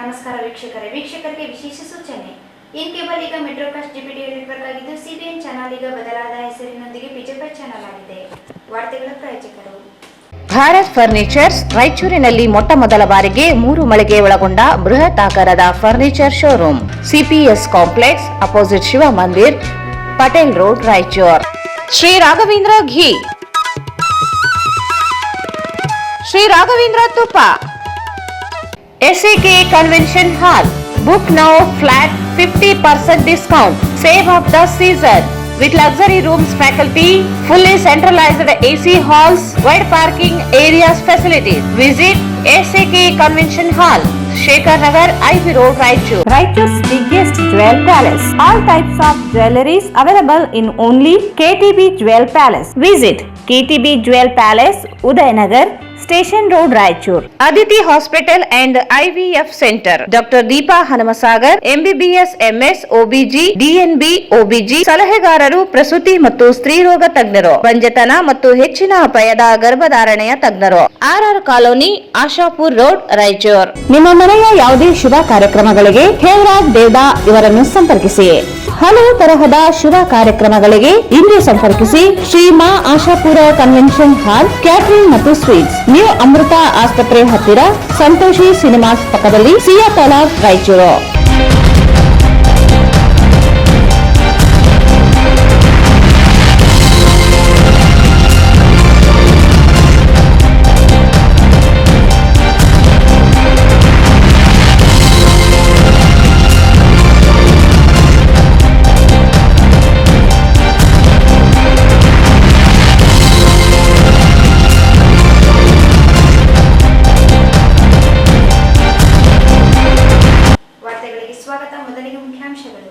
ನಮಸ್ಕಾರ ವೀಕ್ಷಕರಿಗೆ ವಿಶೇಷ ಸೂಚನೆ. ಇನ್ ಕೇಬಲ್ ಈಗ ಮೆಟ್ರೋಕಾಸ್ಟ್ ಜಿಪಿಟಿ ನೆಟ್ವರ್ಕ್ ಆಗಿದ್ದು ಸಿಬಿಎನ್ ಚಾನೆಲ್ ಈಗ ಬದಲಾದ ಹೆಸರಿನೊಂದಿಗೆ ಬಿಜೆಪಿ ಚಾನೆಲ್ ಆಗಿದೆ. ವಾರ್ತೆಗಳ ಪ್ರಾಯೋಜಕರು ಭಾರತ್ ಫರ್ನಿಚರ್ಸ್. ರಾಯಚೂರಿನಲ್ಲಿ ಮೊಟ್ಟ ಮೊದಲ ಬಾರಿಗೆ 3 ಮಳಿಗೆ ಒಳಗೊಂಡ ಬೃಹತ್ ಆಕಾರದ furniture showroom. CPS complex opposite Shiva Mandir, Patel road, Raichur. Shri Raghavendra ghee, Shri Raghavendra Tuppa, SAK Convention Hall. Book now flat 50% discount. Save of the season with luxury rooms, faculty, fully centralized AC halls, wide parking areas, facilities. Visit SAK Convention Hall, Shekhar Nagar, IV Road, Raichur. Raichur's biggest jewel palace. All types of jewelries available in only KTB Jewel Palace. Visit KTB Jewel Palace, Udayanagar, Station Road, Raichur. Aditi Hospital and IVF Center. Dr. Deepa Hanamasagar, MBBS, MS, OBG, DNB, OBG. ಸಲಹೆಗಾರರು ಪ್ರಸೂತಿ ಮತ್ತು ಸ್ತ್ರೀ ರೋಗ ತಜ್ಞರು, ಬಂಜತನ ಮತ್ತು ಹೆಚ್ಚಿನ ಅಪಾಯದ ಗರ್ಭಧಾರಣೆಯ ತಜ್ಞರು. RR colony, Ashapur road, Raichur. ನಿಮ್ಮ ಮನೆಯ ಯಾವುದೇ ಶುಭ ಕಾರ್ಯಕ್ರಮಗಳಿಗೆ ಹೇಮರಾಜ್ ದೇವದಾ ಇವರನ್ನು ಸಂಪರ್ಕಿಸಿ. ಹಲವು ತರಹದ ಶುಭ ಕಾರ್ಯಕ್ರಮಗಳಿಗೆ ಇಂದು ಸಂಪರ್ಕಿಸಿ. Shri Ma Ashapura convention hall, catering ಮತ್ತು ಸ್ವೀಟ್ಸ್, ನ್ಯೂ ಅಮೃತ ಆಸ್ಪತ್ರೆ ಹತ್ತಿರ, ಸಂತೋಷಿ ಸಿನಿಮಾಸ್ ಪಕ್ಕದಲ್ಲಿ, ಸಿಯಾ ತಲಾಬ್, ರಾಯಚೂರು. ಸ್ವಾಗತ. ಮೊದಲಿಗೆ ಮುಖ್ಯಾಂಶಗಳು.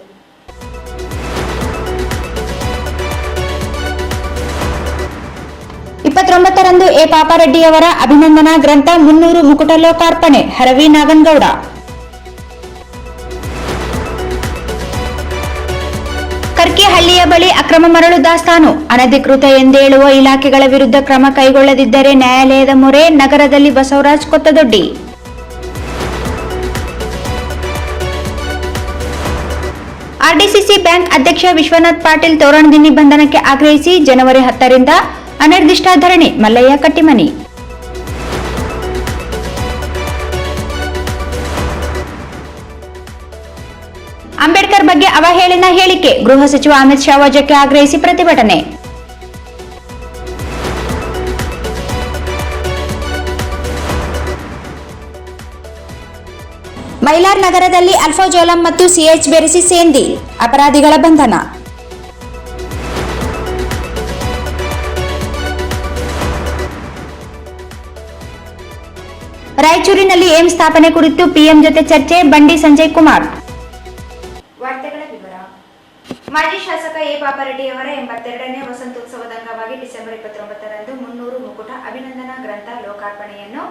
ರಂದು ಎ ಪಾಪಾರೆಡ್ಡಿಯವರ ಅಭಿನಂದನಾ ಗ್ರಂಥ 300 ಮುಕುಟ ಲೋಕಾರ್ಪಣೆ. ಹರವಿ ನಾಗನಗೌಡ. ಕರ್ಕಿಹಳ್ಳಿಯ ಬಳಿ ಅಕ್ರಮ ಮರಳು ದಾಸ್ತಾನು. ಅನಧಿಕೃತ ಎಂದೇಳುವ ಇಲಾಖೆಗಳ ವಿರುದ್ಧ ಕ್ರಮ ಕೈಗೊಳ್ಳದಿದ್ದರೆ ನ್ಯಾಯಾಲಯದ ಮೊರೆ. ನಗರದಲ್ಲಿ ಬಸವರಾಜ್ ಕೊತ್ತದೊಡ್ಡಿ. ಆರ್ಡಿಸಿಸಿ ಬ್ಯಾಂಕ್ ಅಧ್ಯಕ್ಷ ವಿಶ್ವನಾಥ್ ಪಾಟೀಲ್ ತೋರಣದಿನ್ನಿ ಬಂಧನಕ್ಕೆ ಆಗ್ರಹಿಸಿ ಜನವರಿ 10 ರಿಂದ ಅನಿರ್ದಿಷ್ಟ ಧರಣಿ. ಮಲ್ಲಯ್ಯ ಕಟ್ಟಿಮನಿ. ಅಂಬೇಡ್ಕರ್ ಬಗ್ಗೆ ಅವಹೇಳನ ಹೇಳಿಕೆ. ಗೃಹ ಸಚಿವ ಅಮಿತ್ ಶಾ ವಜಾಕ್ಕೆ ಆಗ್ರಹಿಸಿ ಪ್ರತಿಭಟನೆ. ಮೈಲಾರ್ ನಗರದಲ್ಲಿ ಅಲ್ಫಾಜೋಲಂ ಮತ್ತು ಸಿಎಚ್ ಬೆರೆಸಿ ಸೇಂದಿ. ಅಪರಾಧಿಗಳ ಬಂಧನ. ರಾಯಚೂರಿನಲ್ಲಿ ಏಮ್ಸ್ ಸ್ಥಾಪನೆ ಕುರಿತು ಪಿಎಂ ಜೊತೆ ಚರ್ಚೆ. ಬಂಡಿ ಸಂಜಯ್ ಕುಮಾರ್. ವಾರ್ತೆಗಳ ವಿವರ. ಮಾಜಿ ಶಾಸಕ ಎ ಪಾಪಾರೆಡ್ಡಿಯವರ 82ನೇ ವಸಂತೋತ್ಸವದ ಅಂಗವಾಗಿ ಡಿಸೆಂಬರ್ 29 ರಂದು 300 ಮುಕುಟ ಅಭಿನಂದನಾ ಗ್ರಂಥ ಲೋಕಾರ್ಪಣೆಯನ್ನು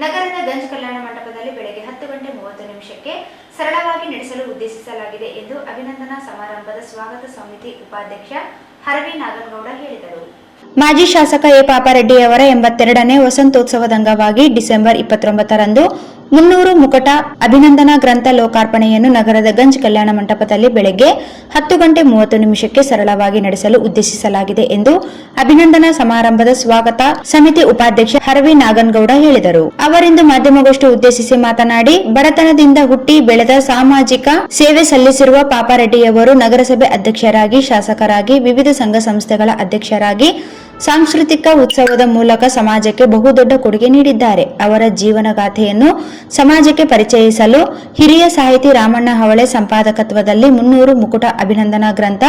ನಗರದ ಗಂಜ್ ಕಲ್ಯಾಣ ಮಂಟಪದಲ್ಲಿ ಬೆಳಗ್ಗೆ 10:30 ಸರಳವಾಗಿ ನಡೆಸಲು ಉದ್ದೇಶಿಸಲಾಗಿದೆ ಎಂದು ಅಭಿನಂದನಾ ಸಮಾರಂಭದ ಸ್ವಾಗತ ಸಮಿತಿ ಉಪಾಧ್ಯಕ್ಷ ಹರವಿ ನಾಗನಗೌಡ ಹೇಳಿದರು. ಮಾಜಿ ಶಾಸಕ ಎ ಪಾಪಾರೆಡ್ಡಿಯವರ 82ನೇ ವಸಂತೋತ್ಸವದ ಅಂಗವಾಗಿ ಡಿಸೆಂಬರ್ 29 ರಂದು 300 ಮುಕುಟ ಅಭಿನಂದನಾ ಗ್ರಂಥ ಲೋಕಾರ್ಪಣೆಯನ್ನು ನಗರದ ಗಂಜ್ ಕಲ್ಯಾಣ ಮಂಟಪದಲ್ಲಿ ಬೆಳಗ್ಗೆ 10:30 ಸರಳವಾಗಿ ನಡೆಸಲು ಉದ್ದೇಶಿಸಲಾಗಿದೆ ಎಂದು ಅಭಿನಂದನಾ ಸಮಾರಂಭದ ಸ್ವಾಗತ ಸಮಿತಿ ಉಪಾಧ್ಯಕ್ಷ ಹರವಿ ನಾಗನಗೌಡ ಹೇಳಿದರು. ಅವರಿಂದು ಮಾಧ್ಯಮಗೋಷ್ಠಿ ಉದ್ದೇಶಿಸಿ ಮಾತನಾಡಿ, ಬಡತನದಿಂದ ಹುಟ್ಟಿ ಬೆಳೆದ ಸಾಮಾಜಿಕ ಸೇವೆ ಸಲ್ಲಿಸಿರುವ ಪಾಪಾರೆಡ್ಡಿಯವರು ನಗರಸಭೆ ಅಧ್ಯಕ್ಷರಾಗಿ, ಶಾಸಕರಾಗಿ, ವಿವಿಧ ಸಂಘ ಸಂಸ್ಥೆಗಳ ಅಧ್ಯಕ್ಷರಾಗಿ, ಸಾಂಸ್ಕೃತಿಕ ಉತ್ಸವದ ಮೂಲಕ ಸಮಾಜಕ್ಕೆ ಬಹುದೊಡ್ಡ ಕೊಡುಗೆ ನೀಡಿದ್ದಾರೆ. ಅವರ ಜೀವನಗಾಥೆಯನ್ನು ಸಮಾಜಕ್ಕೆ ಪರಿಚಯಿಸಲು ಹಿರಿಯ ಸಾಹಿತಿ ರಾಮಣ್ಣ ಹವಳೆ ಸಂಪಾದಕತ್ವದಲ್ಲಿ 300 ಮುಕುಟ ಅಭಿನಂದನಾ ಗ್ರಂಥ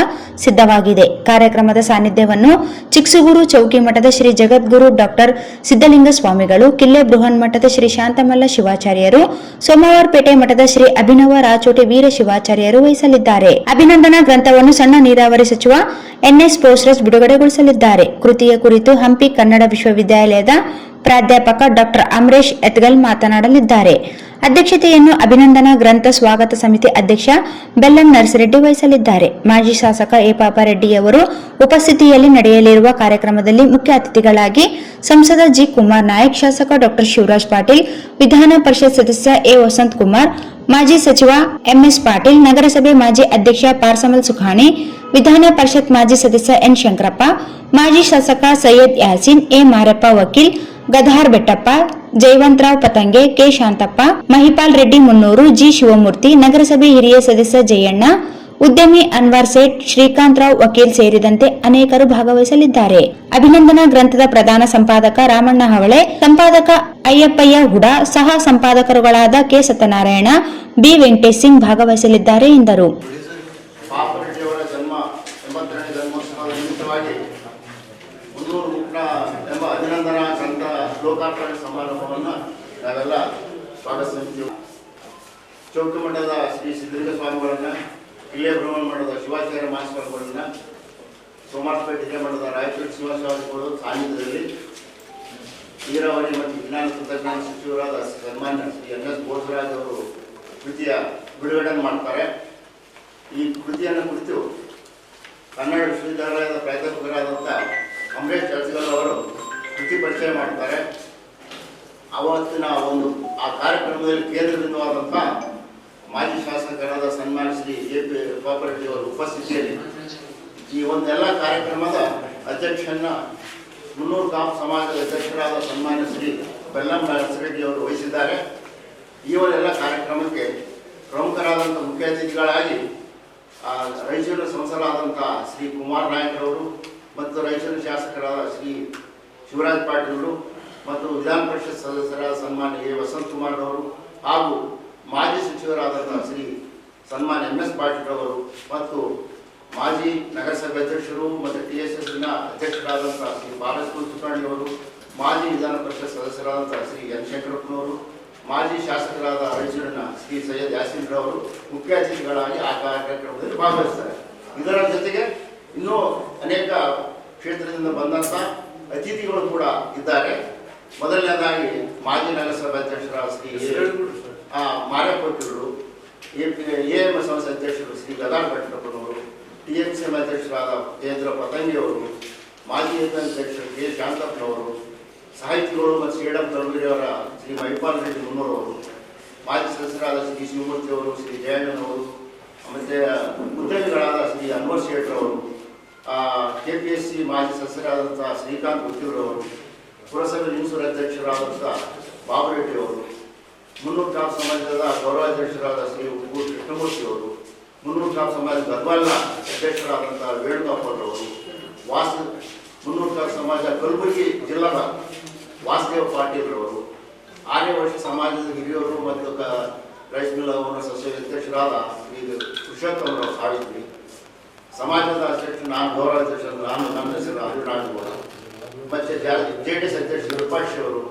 ಸಿದ್ಧವಾಗಿದೆ. ಕಾರ್ಯಕ್ರಮದ ಸಾನ್ನಿಧ್ಯವನ್ನು ಚಿಕ್ಸುಗೂರು ಚೌಕಿ ಮಠದ ಶ್ರೀ ಜಗದ್ಗುರು ಡಾಕ್ಟರ್ ಸಿದ್ದಲಿಂಗ ಸ್ವಾಮಿಗಳು, ಕಿಲ್ಲೆ ಬೃಹನ್ ಮಠದ ಶ್ರೀ ಶಾಂತಮಲ್ಲ ಶಿವಾಚಾರ್ಯರು, ಸೋಮವಾರಪೇಟೆ ಮಠದ ಶ್ರೀ ಅಭಿನವ ರಾಚೋಟಿ ವೀರ ಶಿವಾಚಾರ್ಯರು ವಹಿಸಲಿದ್ದಾರೆ. ಅಭಿನಂದನಾ ಗ್ರಂಥವನ್ನು ಸಣ್ಣ ನೀರಾವರಿ ಸಚಿವ NS ಬೋಸ್ರಾಜ್ ಬಿಡುಗಡೆಗೊಳಿಸಲಿದ್ದಾರೆ. ಕೃತಿಯ ಕುರಿತು ಹಂಪಿ ಕನ್ನಡ ವಿಶ್ವವಿದ್ಯಾಲಯದ ಪ್ರಾಧ್ಯಾಪಕ ಡಾಕ್ಟರ್ ಅಮರೇಶ್ ಎತ್ಗಲ್ ಮಾತನಾಡಲಿದ್ದಾರೆ. ಅಧ್ಯಕ್ಷತೆಯನ್ನು ಅಭಿನಂದನಾ ಗ್ರಂಥ ಸ್ವಾಗತ ಸಮಿತಿ ಅಧ್ಯಕ್ಷ ಬೆಲ್ಲಂ ನರಸಿರೆಡ್ಡಿ ವಹಿಸಲಿದ್ದಾರೆ. ಮಾಜಿ ಶಾಸಕ ಎ ಪಾಪಾರೆಡ್ಡಿಯವರು ಉಪಸ್ಥಿತಿಯಲ್ಲಿ ನಡೆಯಲಿರುವ ಕಾರ್ಯಕ್ರಮದಲ್ಲಿ ಮುಖ್ಯ ಅತಿಥಿಗಳಾಗಿ ಸಂಸದ ಜಿ ಕುಮಾರ್ ನಾಯಕ್, ಶಾಸಕ ಡಾಕ್ಟರ್ ಶಿವರಾಜ್ ಪಾಟೀಲ್, ವಿಧಾನ ಪರಿಷತ್ ಸದಸ್ಯ ಎ ವಸಂತ್ ಕುಮಾರ್, ಮಾಜಿ ಸಚಿವ ಎಂಎಸ್ ಪಾಟೀಲ್, ನಗರಸಭೆ ಮಾಜಿ ಅಧ್ಯಕ್ಷ ಪಾರ್ಸಮಲ್ ಸುಖಾಣಿ, ವಿಧಾನ ಪರಿಷತ್ ಮಾಜಿ ಸದಸ್ಯ ಎನ್ ಶಂಕರಪ್ಪ, ಮಾಜಿ ಶಾಸಕ Syed Yaseen, A Marappa Vakil, ಗದಹಾರ್ Bettappa, ಜಯವಂತರಾವ್ Patange, K Shantappa, Mahipal Reddy ಮುನ್ನೂರು, ಜಿ ಶಿವಮೂರ್ತಿ, ನಗರಸಭೆ ಹಿರಿಯ ಸದಸ್ಯ ಜಯಣ್ಣ, ಉದ್ಯಮಿ ಅನ್ವರ್ ಸೇಠ್, ಶ್ರೀಕಾಂತ್ ರಾವ್ ವಕೀಲ್ ಸೇರಿದಂತೆ ಅನೇಕರು ಭಾಗವಹಿಸಲಿದ್ದಾರೆ. ಅಭಿನಂದನಾ ಗ್ರಂಥದ ಪ್ರಧಾನ ಸಂಪಾದಕ ರಾಮಣ್ಣ ಹವಳೆ, ಸಂಪಾದಕ ಅಯ್ಯಪ್ಪಯ್ಯ ಹುಡ, ಸಹ ಸಂಪಾದಕರುಗಳಾದ ಕೆ ಸತ್ಯನಾರಾಯಣ, ಬಿ ವೆಂಕಟೇಶ್ ಸಿಂಗ್ ಭಾಗವಹಿಸಲಿದ್ದಾರೆ ಎಂದರು. ಪಾಪಾರೆಡ್ಡಿಯವರ ಜನ್ಮ 82ನೇ ಜನ್ಮೋತ್ಸವದ ನಿಮಿತ್ತವಾಗಿ 300 ಮುಕ್ತ ಎಂಬ ಅಭಿನಂದನಾ ಗ್ರಂಥ ಲೋಕಾರ್ಪಣೆ ಸಮಾರಂಭವನ್ನು ನಾವೆಲ್ಲ ಸ್ವಾಗತಿಸುತ್ತೇವೆ. ಚೌಕ ಮಠದ ಶ್ರೀ ಸಿದ್ಧಲಿಂಗ ಸ್ವಾಮಿಗಳನ್ನು, ಇಲ್ಲೇ ಬ್ರಹ್ಮಣ ಮಠದ ಶಿವಾಚಾರ್ಯ ಮಹಾಸ್ವಾಮಿಗಳನ್ನು, ಸೋಮಾರಪೇಟೆ ಹಿರೇಮಠದ ರಾಯಚೂರು ಶಿವಸ್ವಾಮಿಗಳು ಸಾನ್ನಿಧ್ಯದಲ್ಲಿ ನೀರಾವರಿ ಮತ್ತು ವಿಜ್ಞಾನ ತಂತ್ರಜ್ಞಾನ ಸಚಿವರಾದ ಸನ್ಮಾನ್ಯ ಶ್ರೀ ಎನ್.ಎಸ್. ಬೋಸರಾಜ್ ಅವರು ಕೃತಿಯ ಬಿಡುಗಡೆಯನ್ನು ಮಾಡ್ತಾರೆ. ಈ ಕೃತಿಯನ್ನು ಕುರಿತು ಕನ್ನಡ ವಿಶ್ವವಿದ್ಯಾಲಯದ ಪ್ರಾಧ್ಯಾಪಕರಾದಂಥ ಅಮರೇಶ್ ಎತ್ಗಲ್ ಅವರು ಕೃತಿ ಪರಿಚಯ ಮಾಡ್ತಾರೆ. ಆವತ್ತಿನ ಆ ಕಾರ್ಯಕ್ರಮದಲ್ಲಿ ಕೇಂದ್ರ ಬಿಂದುವಾದಂಥ ಮಾಜಿ ಶಾಸಕರಾದ ಸನ್ಮಾನ್ಯ ಶ್ರೀ ಎ ಪಿ ಪಾಪಾರೆಡ್ಡಿ ಅವರ ಉಪಸ್ಥಿತಿಯಲ್ಲಿ ಈ ಒಂದೆಲ್ಲ ಕಾರ್ಯಕ್ರಮದ ಅಧ್ಯಕ್ಷನ್ನ 300 ಕಾಪ್ ಸಮಾಜದ ಅಧ್ಯಕ್ಷರಾದ ಸನ್ಮಾನ್ಯ ಶ್ರೀ ಬೆಲ್ಲಂ ನರಸಿರೆಡ್ಡಿ ಅವರು ವಹಿಸಿದ್ದಾರೆ. ಈ ಒಂದೆಲ್ಲ ಕಾರ್ಯಕ್ರಮಕ್ಕೆ ಪ್ರಮುಖರಾದಂಥ ಮುಖ್ಯ ಅತಿಥಿಗಳಾಗಿ ರಾಯಚೂರಿನ ಸಂಸದರಾದಂಥ ಶ್ರೀ ಕುಮಾರ್ ನಾಯಕರವರು ಮತ್ತು ರಾಯಚೂರಿನ ಶಾಸಕರಾದ ಶ್ರೀ ಶಿವರಾಜ್ ಪಾಟೀಲರು ಮತ್ತು ವಿಧಾನ ಪರಿಷತ್ ಸದಸ್ಯರಾದ ಸನ್ಮಾನ್ಯ ಎ ವಸಂತ್ ಕುಮಾರ್ ಅವರು ಹಾಗೂ ಮಾಜಿ ಸಚಿವರಾದಂಥ ಶ್ರೀ ಸನ್ಮಾನ್ಯ ಎಂಎಸ್ ಪಾಟೀಲ್ ಅವರು ಮತ್ತು ಮಾಜಿ ನಗರಸಭೆ ಅಧ್ಯಕ್ಷರು ಮತ್ತು TSSನ ಅಧ್ಯಕ್ಷರಾದಂಥ ಶ್ರೀ ಪಾರ್ಸಮಲ್ ಸುಖಾಣಿ ಅವರು, ಮಾಜಿ ವಿಧಾನ ಪರಿಷತ್ ಸದಸ್ಯರಾದಂಥ ಶ್ರೀ ಎನ್ ಶಂಕರಪ್ಪನವರು, ಮಾಜಿ ಶಾಸಕರಾದ ರಾಯಚೂರಿನ ಶ್ರೀ ಸೈಯದ್ ಯಾಸೀನ್ ರವರು ಮುಖ್ಯ ಅತಿಥಿಗಳಾಗಿ ಆ ಕಾರ್ಯಕ್ರಮದಲ್ಲಿ ಭಾಗವಹಿಸ್ತಾರೆ. ಇದರ ಜೊತೆಗೆ ಇನ್ನೂ ಅನೇಕ ಕ್ಷೇತ್ರದಿಂದ ಬಂದಂಥ ಅತಿಥಿಗಳು ಕೂಡ ಇದ್ದಾರೆ. ಮೊದಲನೇದಾಗಿ ಮಾಜಿ ನಗರಸಭೆ ಅಧ್ಯಕ್ಷರಾದ ಶ್ರೀ ಮಾರಪ್ಪ ವಕೀಲರು, AMS ಸಂಸ್ಥೆ ಅಧ್ಯಕ್ಷರು ಶ್ರೀ ಗದಾರ್ ಬೆಟ್ಟಪ್ಪನವರು, TMCM ಅಧ್ಯಕ್ಷರಾದ ಕೇಂದ್ರ ಪತಂಗಿಯವರು, ಮಾಜಿ ಅಧ್ಯಕ್ಷರು ಕೆ ಶಾಂತಪ್ಪನವರು, ಸಾಹಿತಿಗಳು ಮತ್ತು ಶ್ರೀಡಂ ತಲುಗಿರಿಯವರ ಶ್ರೀ ಮಹಿಪಾಲ್ ರೆಡ್ಡಿ ಮುನ್ನೂರವರು, ಮಾಜಿ ಸದಸ್ಯರಾದ ಶ್ರೀ ಶಿವಮೂರ್ತಿ ಅವರು, ಶ್ರೀ ಜಯಣ್ಣನವರು, ಮತ್ತು ಉದ್ಯಮಿಗಳಾದ ಶ್ರೀ ಅನ್ವರ್ ಸೇಠ್ ಅವರು, KPSC ಮಾಜಿ ಸದಸ್ಯರಾದಂಥ ಶ್ರೀಕಾಂತ್ ವಕೀಲರವರು, ಪುರಸಭೆ ನಿಮ್ಸೂರು ಅಧ್ಯಕ್ಷರಾದಂಥ ಬಾಬುರೆಡ್ಡಿ ಅವರು, 300 ಕಾಪ್ ಸಮಾಜದ ಗೌರವಾಧ್ಯಕ್ಷರಾದ ಶ್ರೀ ಉಪ್ಪೂರು ಕೃಷ್ಣಮೂರ್ತಿ ಅವರು, 300 ಕಾಪ್ ಸಮಾಜದ ಗದ್ವಾಲ್ನ ಅಧ್ಯಕ್ಷರಾದಂಥ ವೇಣುಗೋಪಾಲ್ರವರು, 300 ಕಾಪ್ ಸಮಾಜ ಕಲಬುರಗಿ ಜಿಲ್ಲಾದ ವಾಸುದೇವ ಪಾಟೀಲ್ರವರು, ಆರ್ಯವರ್ಷ ಸಮಾಜದ ಹಿರಿಯರು ಮತ್ತು ರೈಸ್ ಮಿಲ್ ಓನರ್ಸ್ ಅಸೋಸಿಯೇಷನ್ ಅಧ್ಯಕ್ಷರಾದ ಶ್ರೀ ಪುರುಷೋತ್ತಮರಾವ್ ಸಾವಿತ್ರಿ, ಸಮಾಜದ ಅಧ್ಯಕ್ಷ ನಾನು ಗೌರವಾಧ್ಯಕ್ಷ ನನ್ನ ಹೆಸರು ಅರುಣಾಜ್ ಅವರು, ಮತ್ತು JDS ಅಧ್ಯಕ್ಷ ವಿರೂಪಾಕ್ಷಿ ಅವರು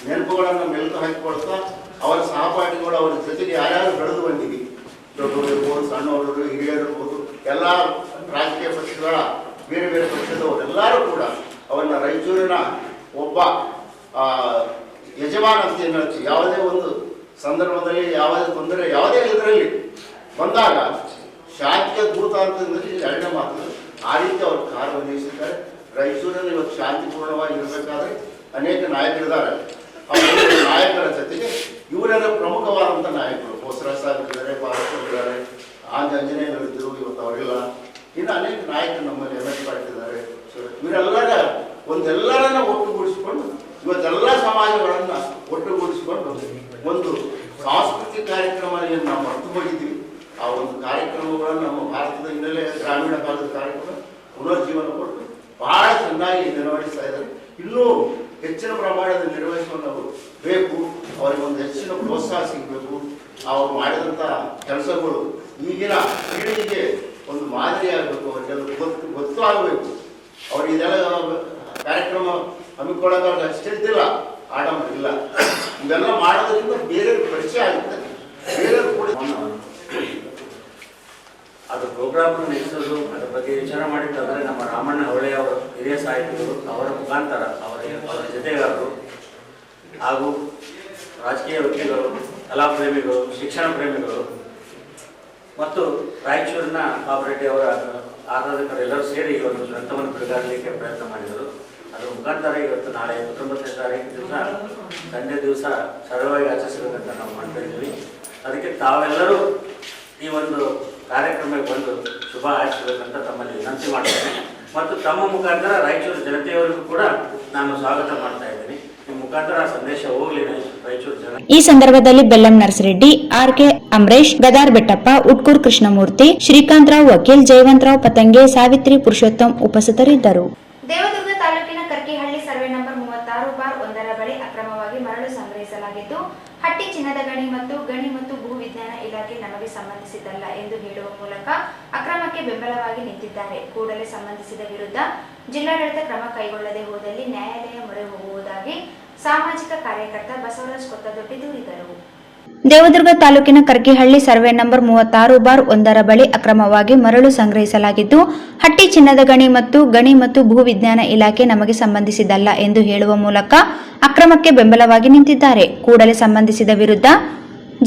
ನೆನಪುಗಳನ್ನು ಮೆಲುಕು ಹಾಕಿಕೊಳ್ತಾ ಅವರ ಸಹಪಾಠಿಗಳು ಅವರ ಜೊತೆಗೆ ಯಾರ್ಯಾರು ಬೆಳೆದು ಬಂದಿವಿ, ದೊಡ್ಡವರು ಇರ್ಬೋದು, ಸಣ್ಣವರು, ಹಿರಿಯರು ಇರ್ಬೋದು, ಎಲ್ಲ ರಾಜಕೀಯ ಪಕ್ಷಗಳ ಬೇರೆ ಬೇರೆ ಪಕ್ಷದವರು ಎಲ್ಲರೂ ಕೂಡ ಅವನ್ನ ರಾಯಚೂರಿನ ಒಬ್ಬ ಯಜಮಾನ ಅಂತ ಏನು ಹೇಳ್ತೀವಿ. ಯಾವುದೇ ಒಂದು ಸಂದರ್ಭದಲ್ಲಿ ಯಾವುದೇ ತೊಂದರೆ ಯಾವುದೇ ಇದರಲ್ಲಿ ಬಂದಾಗ ಶಾಂತಿಯ ದೂತ ಅಂತಂದ್ರೆ ಎರಡನೇ ಮಾತು ಆ ರೀತಿ ಅವರು ಕಾರ್ಯನಿರ್ವಹಿಸಿದ್ದಾರೆ. ರಾಯಚೂರಿನಲ್ಲಿ ಇವತ್ತು ಶಾಂತಿಪೂರ್ಣವಾಗಿ ಇರಬೇಕಾದ್ರೆ ಅನೇಕ ನಾಯಕರಿದ್ದಾರೆ. ಅವರು ನಾಯಕರ ಜೊತೆಗೆ ಇವರೆಲ್ಲ ಪ್ರಮುಖವಾದಂಥ ನಾಯಕರು ಬೋಸರಾಜ್ ಸಾಹೇಬ್ ಇದ್ದಾರೆ, ಪಾರ್ವತಿದ್ದಾರೆ, ಆಂಜನೇಯರು ಇದ್ದರು, ಇವತ್ತು ಅವರೆಲ್ಲ ಇನ್ನು ಅನೇಕ ನಾಯಕರು ನಮ್ಮಲ್ಲಿ MS ಪಾಟೀಲ್ ಇದ್ದಾರೆ. ಇವರೆಲ್ಲರ ಒಂದೆಲ್ಲರನ್ನ ಒಟ್ಟುಗೂಡಿಸಿಕೊಂಡು ಇವತ್ತೆಲ್ಲ ಸಮಾಜಗಳನ್ನು ಒಟ್ಟುಗೂಡಿಸಿಕೊಂಡು ಒಂದು ಸಾಂಸ್ಕೃತಿಕ ಕಾರ್ಯಕ್ರಮ ಏನು ನಾವು ಮರೆತು ಹೋಗಿದ್ದೀವಿ. ಆ ಒಂದು ಕಾರ್ಯಕ್ರಮಗಳನ್ನು ನಮ್ಮ ಭಾರತದ ಹಿನ್ನೆಲೆ ಗ್ರಾಮೀಣ ಭಾಗದ ಕಾರ್ಯಕ್ರಮ ಪುನರ್ಜೀವನ ಕೊಟ್ಟು ಬಹಳ ಚೆನ್ನಾಗಿ ನಿರ್ವಹಿಸ್ತಾ ಇದ್ದಾರೆ. ಇನ್ನೂ ಹೆಚ್ಚಿನ ಪ್ರಮಾಣದಲ್ಲಿ ನಿರ್ವಹಿಸುವ ನಾವು ಬೇಕು. ಅವರಿಗೆ ಒಂದು ಹೆಚ್ಚಿನ ಪ್ರೋತ್ಸಾಹ ಸಿಗಬೇಕು. ಅವರು ಮಾಡಿದಂಥ ಕೆಲಸಗಳು ಈಗಿನ ಪೀಳಿಗೆಗೆ ಒಂದು ಮಾದರಿಯಾಗಬೇಕು. ಅವರಿಗೆಲ್ಲ ಗೊತ್ತು ಆಗಬೇಕು. ಅವ್ರಿಗೆ ಇದೆಲ್ಲ ಕಾರ್ಯಕ್ರಮ ಹಮ್ಮಿಕೊಳ್ಳೋದಾಗ ಅಷ್ಟಿದ್ದಿಲ್ಲ, ಆಡಂಬರ ಇಲ್ಲ. ಇವೆಲ್ಲ ಮಾಡೋದ್ರಿಂದ ಬೇರೆಯವ್ರಿಗೆ ಪರಿಚಯ ಆಗುತ್ತೆ. ಬೇರೆಯವ್ರು ಕೂಡ ಅದು ಪ್ರೋಗ್ರಾಮ್ ನಡೆಸೋದು ಅದರ ಬಗ್ಗೆ ವಿಚಾರ ಮಾಡಿದ್ದಾದರೆ ನಮ್ಮ ರಾಮಣ್ಣ ಹವಳೆ ಅವರು ಹಿರಿಯ ಸಾಹಿತಿಗಳು ಅವರ ಮುಖಾಂತರ ಅವರ ಅವರ ಜೊತೆಗಾರರು ಹಾಗೂ ರಾಜಕೀಯ ವ್ಯಕ್ತಿಗಳು, ಕಲಾ ಪ್ರೇಮಿಗಳು, ಶಿಕ್ಷಣ ಪ್ರೇಮಿಗಳು ಮತ್ತು ರಾಯಚೂರಿನ ಪಾಪರೆಡ್ಡಿ ಅವರ ಆರಾಧಕರೆಲ್ಲರೂ ಸೇರಿ ಒಂದು ಗ್ರಂಥವನ್ನು ಬಿಡುಗಡೆಗೆ ಪ್ರಯತ್ನ ಮಾಡಿದರು. ಅದರ ಮುಖಾಂತರ ಇವತ್ತು ನಾಳೆ 19ನೇ ತಾರೀಕು ದಿವಸ ಸಂಜೆ ದಿವಸ ಸರಳವಾಗಿ ಆಚರಿಸಬೇಕಂತ ನಾವು ಮಾಡ್ತಾ ಇದ್ದೀವಿ. ಅದಕ್ಕೆ ತಾವೆಲ್ಲರೂ ಈ ಒಂದು ಕಾರ್ಯಕ್ರಮಕ್ಕೆ ಬಂದು ಶುಭ ಹಾರೈಸಬೇಕಂತ ತಮ್ಮಲ್ಲಿ ವಿನಂತಿ ಮಾಡ್ತೇನೆ ಮತ್ತು ತಮ್ಮ ಮುಖಾಂತರ ರಾಯಚೂರು ಜನತೆಯವರಿಗೂ ಕೂಡ ನಾನು ಸ್ವಾಗತ ಮಾಡ್ತಾ ಇದ್ದೀನಿ. ನಿಮ್ಮ ಮುಖಾಂತರ ಸಂದೇಶ ಹೋಗಲಿ ರಾಯಚೂರು ಜನ. ಈ ಸಂದರ್ಭದಲ್ಲಿ ಬೆಲ್ಲಂ ನರಸರೆಡ್ಡಿ, ಆರ್.ಕೆ. ಅಮರೇಶ್, ಗದಾರ್ ಬೆಟ್ಟಪ್ಪ, ಉಟ್ಕೂರ್ ಕೃಷ್ಣಮೂರ್ತಿ, ಶ್ರೀಕಾಂತರಾವ್ ವಕೀಲ್, ಜಯವಂತರಾವ್ ಪತಂಗೆ, ಸಾವಿತ್ರಿ ಪುರುಷೋತ್ತಮ್ ಉಪಸ್ಥಿತರಿದ್ದರು. ದೇವದುರ್ಗ ತಾಲೂಕಿನ ಕರ್ಕಿಹಳ್ಳಿ ಸರ್ವೆ ನಂಬರ್ 36/1 ಬಳಿ ಅಕ್ರಮವಾಗಿ ಮರಳು ಸಂಗ್ರಹಿಸಲಾಗಿದ್ದು, ಹಟ್ಟಿ ಚಿನ್ನದ ಗಣಿ ಮತ್ತು ಭೂವಿಜ್ಞಾನ ಇಲಾಖೆ ನಮಗೆ ಸಂಬಂಧಿಸಿದ್ದಲ್ಲ ಎಂದು ಹೇಳುವ ಮೂಲಕ ಅಕ್ರಮಕ್ಕೆ ಬೆಂಬಲವಾಗಿ ನಿಂತಿದ್ದಾರೆ. ಕೂಡಲೇ ಸಂಬಂಧಿಸಿದ ವಿರುದ್ಧ ಜಿಲ್ಲಾಡಳಿತ ಕ್ರಮ ಕೈಗೊಳ್ಳದೆ ಹೋದಲ್ಲಿ ನ್ಯಾಯಾಲಯ ಮೊರೆ ಹೋಗುವುದಾಗಿ ಸಾಮಾಜಿಕ ಕಾರ್ಯಕರ್ತ ಬಸವರಾಜ್ ಕೊತ್ತದೊಡ್ಡಿ ದೂರಿದರು. ದೇವದುರ್ಗ ತಾಲೂಕಿನ ಕರ್ಕಿಹಳ್ಳಿ ಸರ್ವೆ ನಂಬರ್ 36/1 ಬಳಿ ಅಕ್ರಮವಾಗಿ ಮರಳು ಸಂಗ್ರಹಿಸಲಾಗಿದ್ದು, ಹಟ್ಟಿ ಚಿನ್ನದ ಗಣಿ ಮತ್ತು ಭೂವಿಜ್ಞಾನ ಇಲಾಖೆ ನಮಗೆ ಸಂಬಂಧಿಸಿದ್ದಲ್ಲ ಎಂದು ಹೇಳುವ ಮೂಲಕ ಅಕ್ರಮಕ್ಕೆ ಬೆಂಬಲವಾಗಿ ನಿಂತಿದ್ದಾರೆ. ಕೂಡಲೇ ಸಂಬಂಧಿಸಿದ ವಿರುದ್ಧ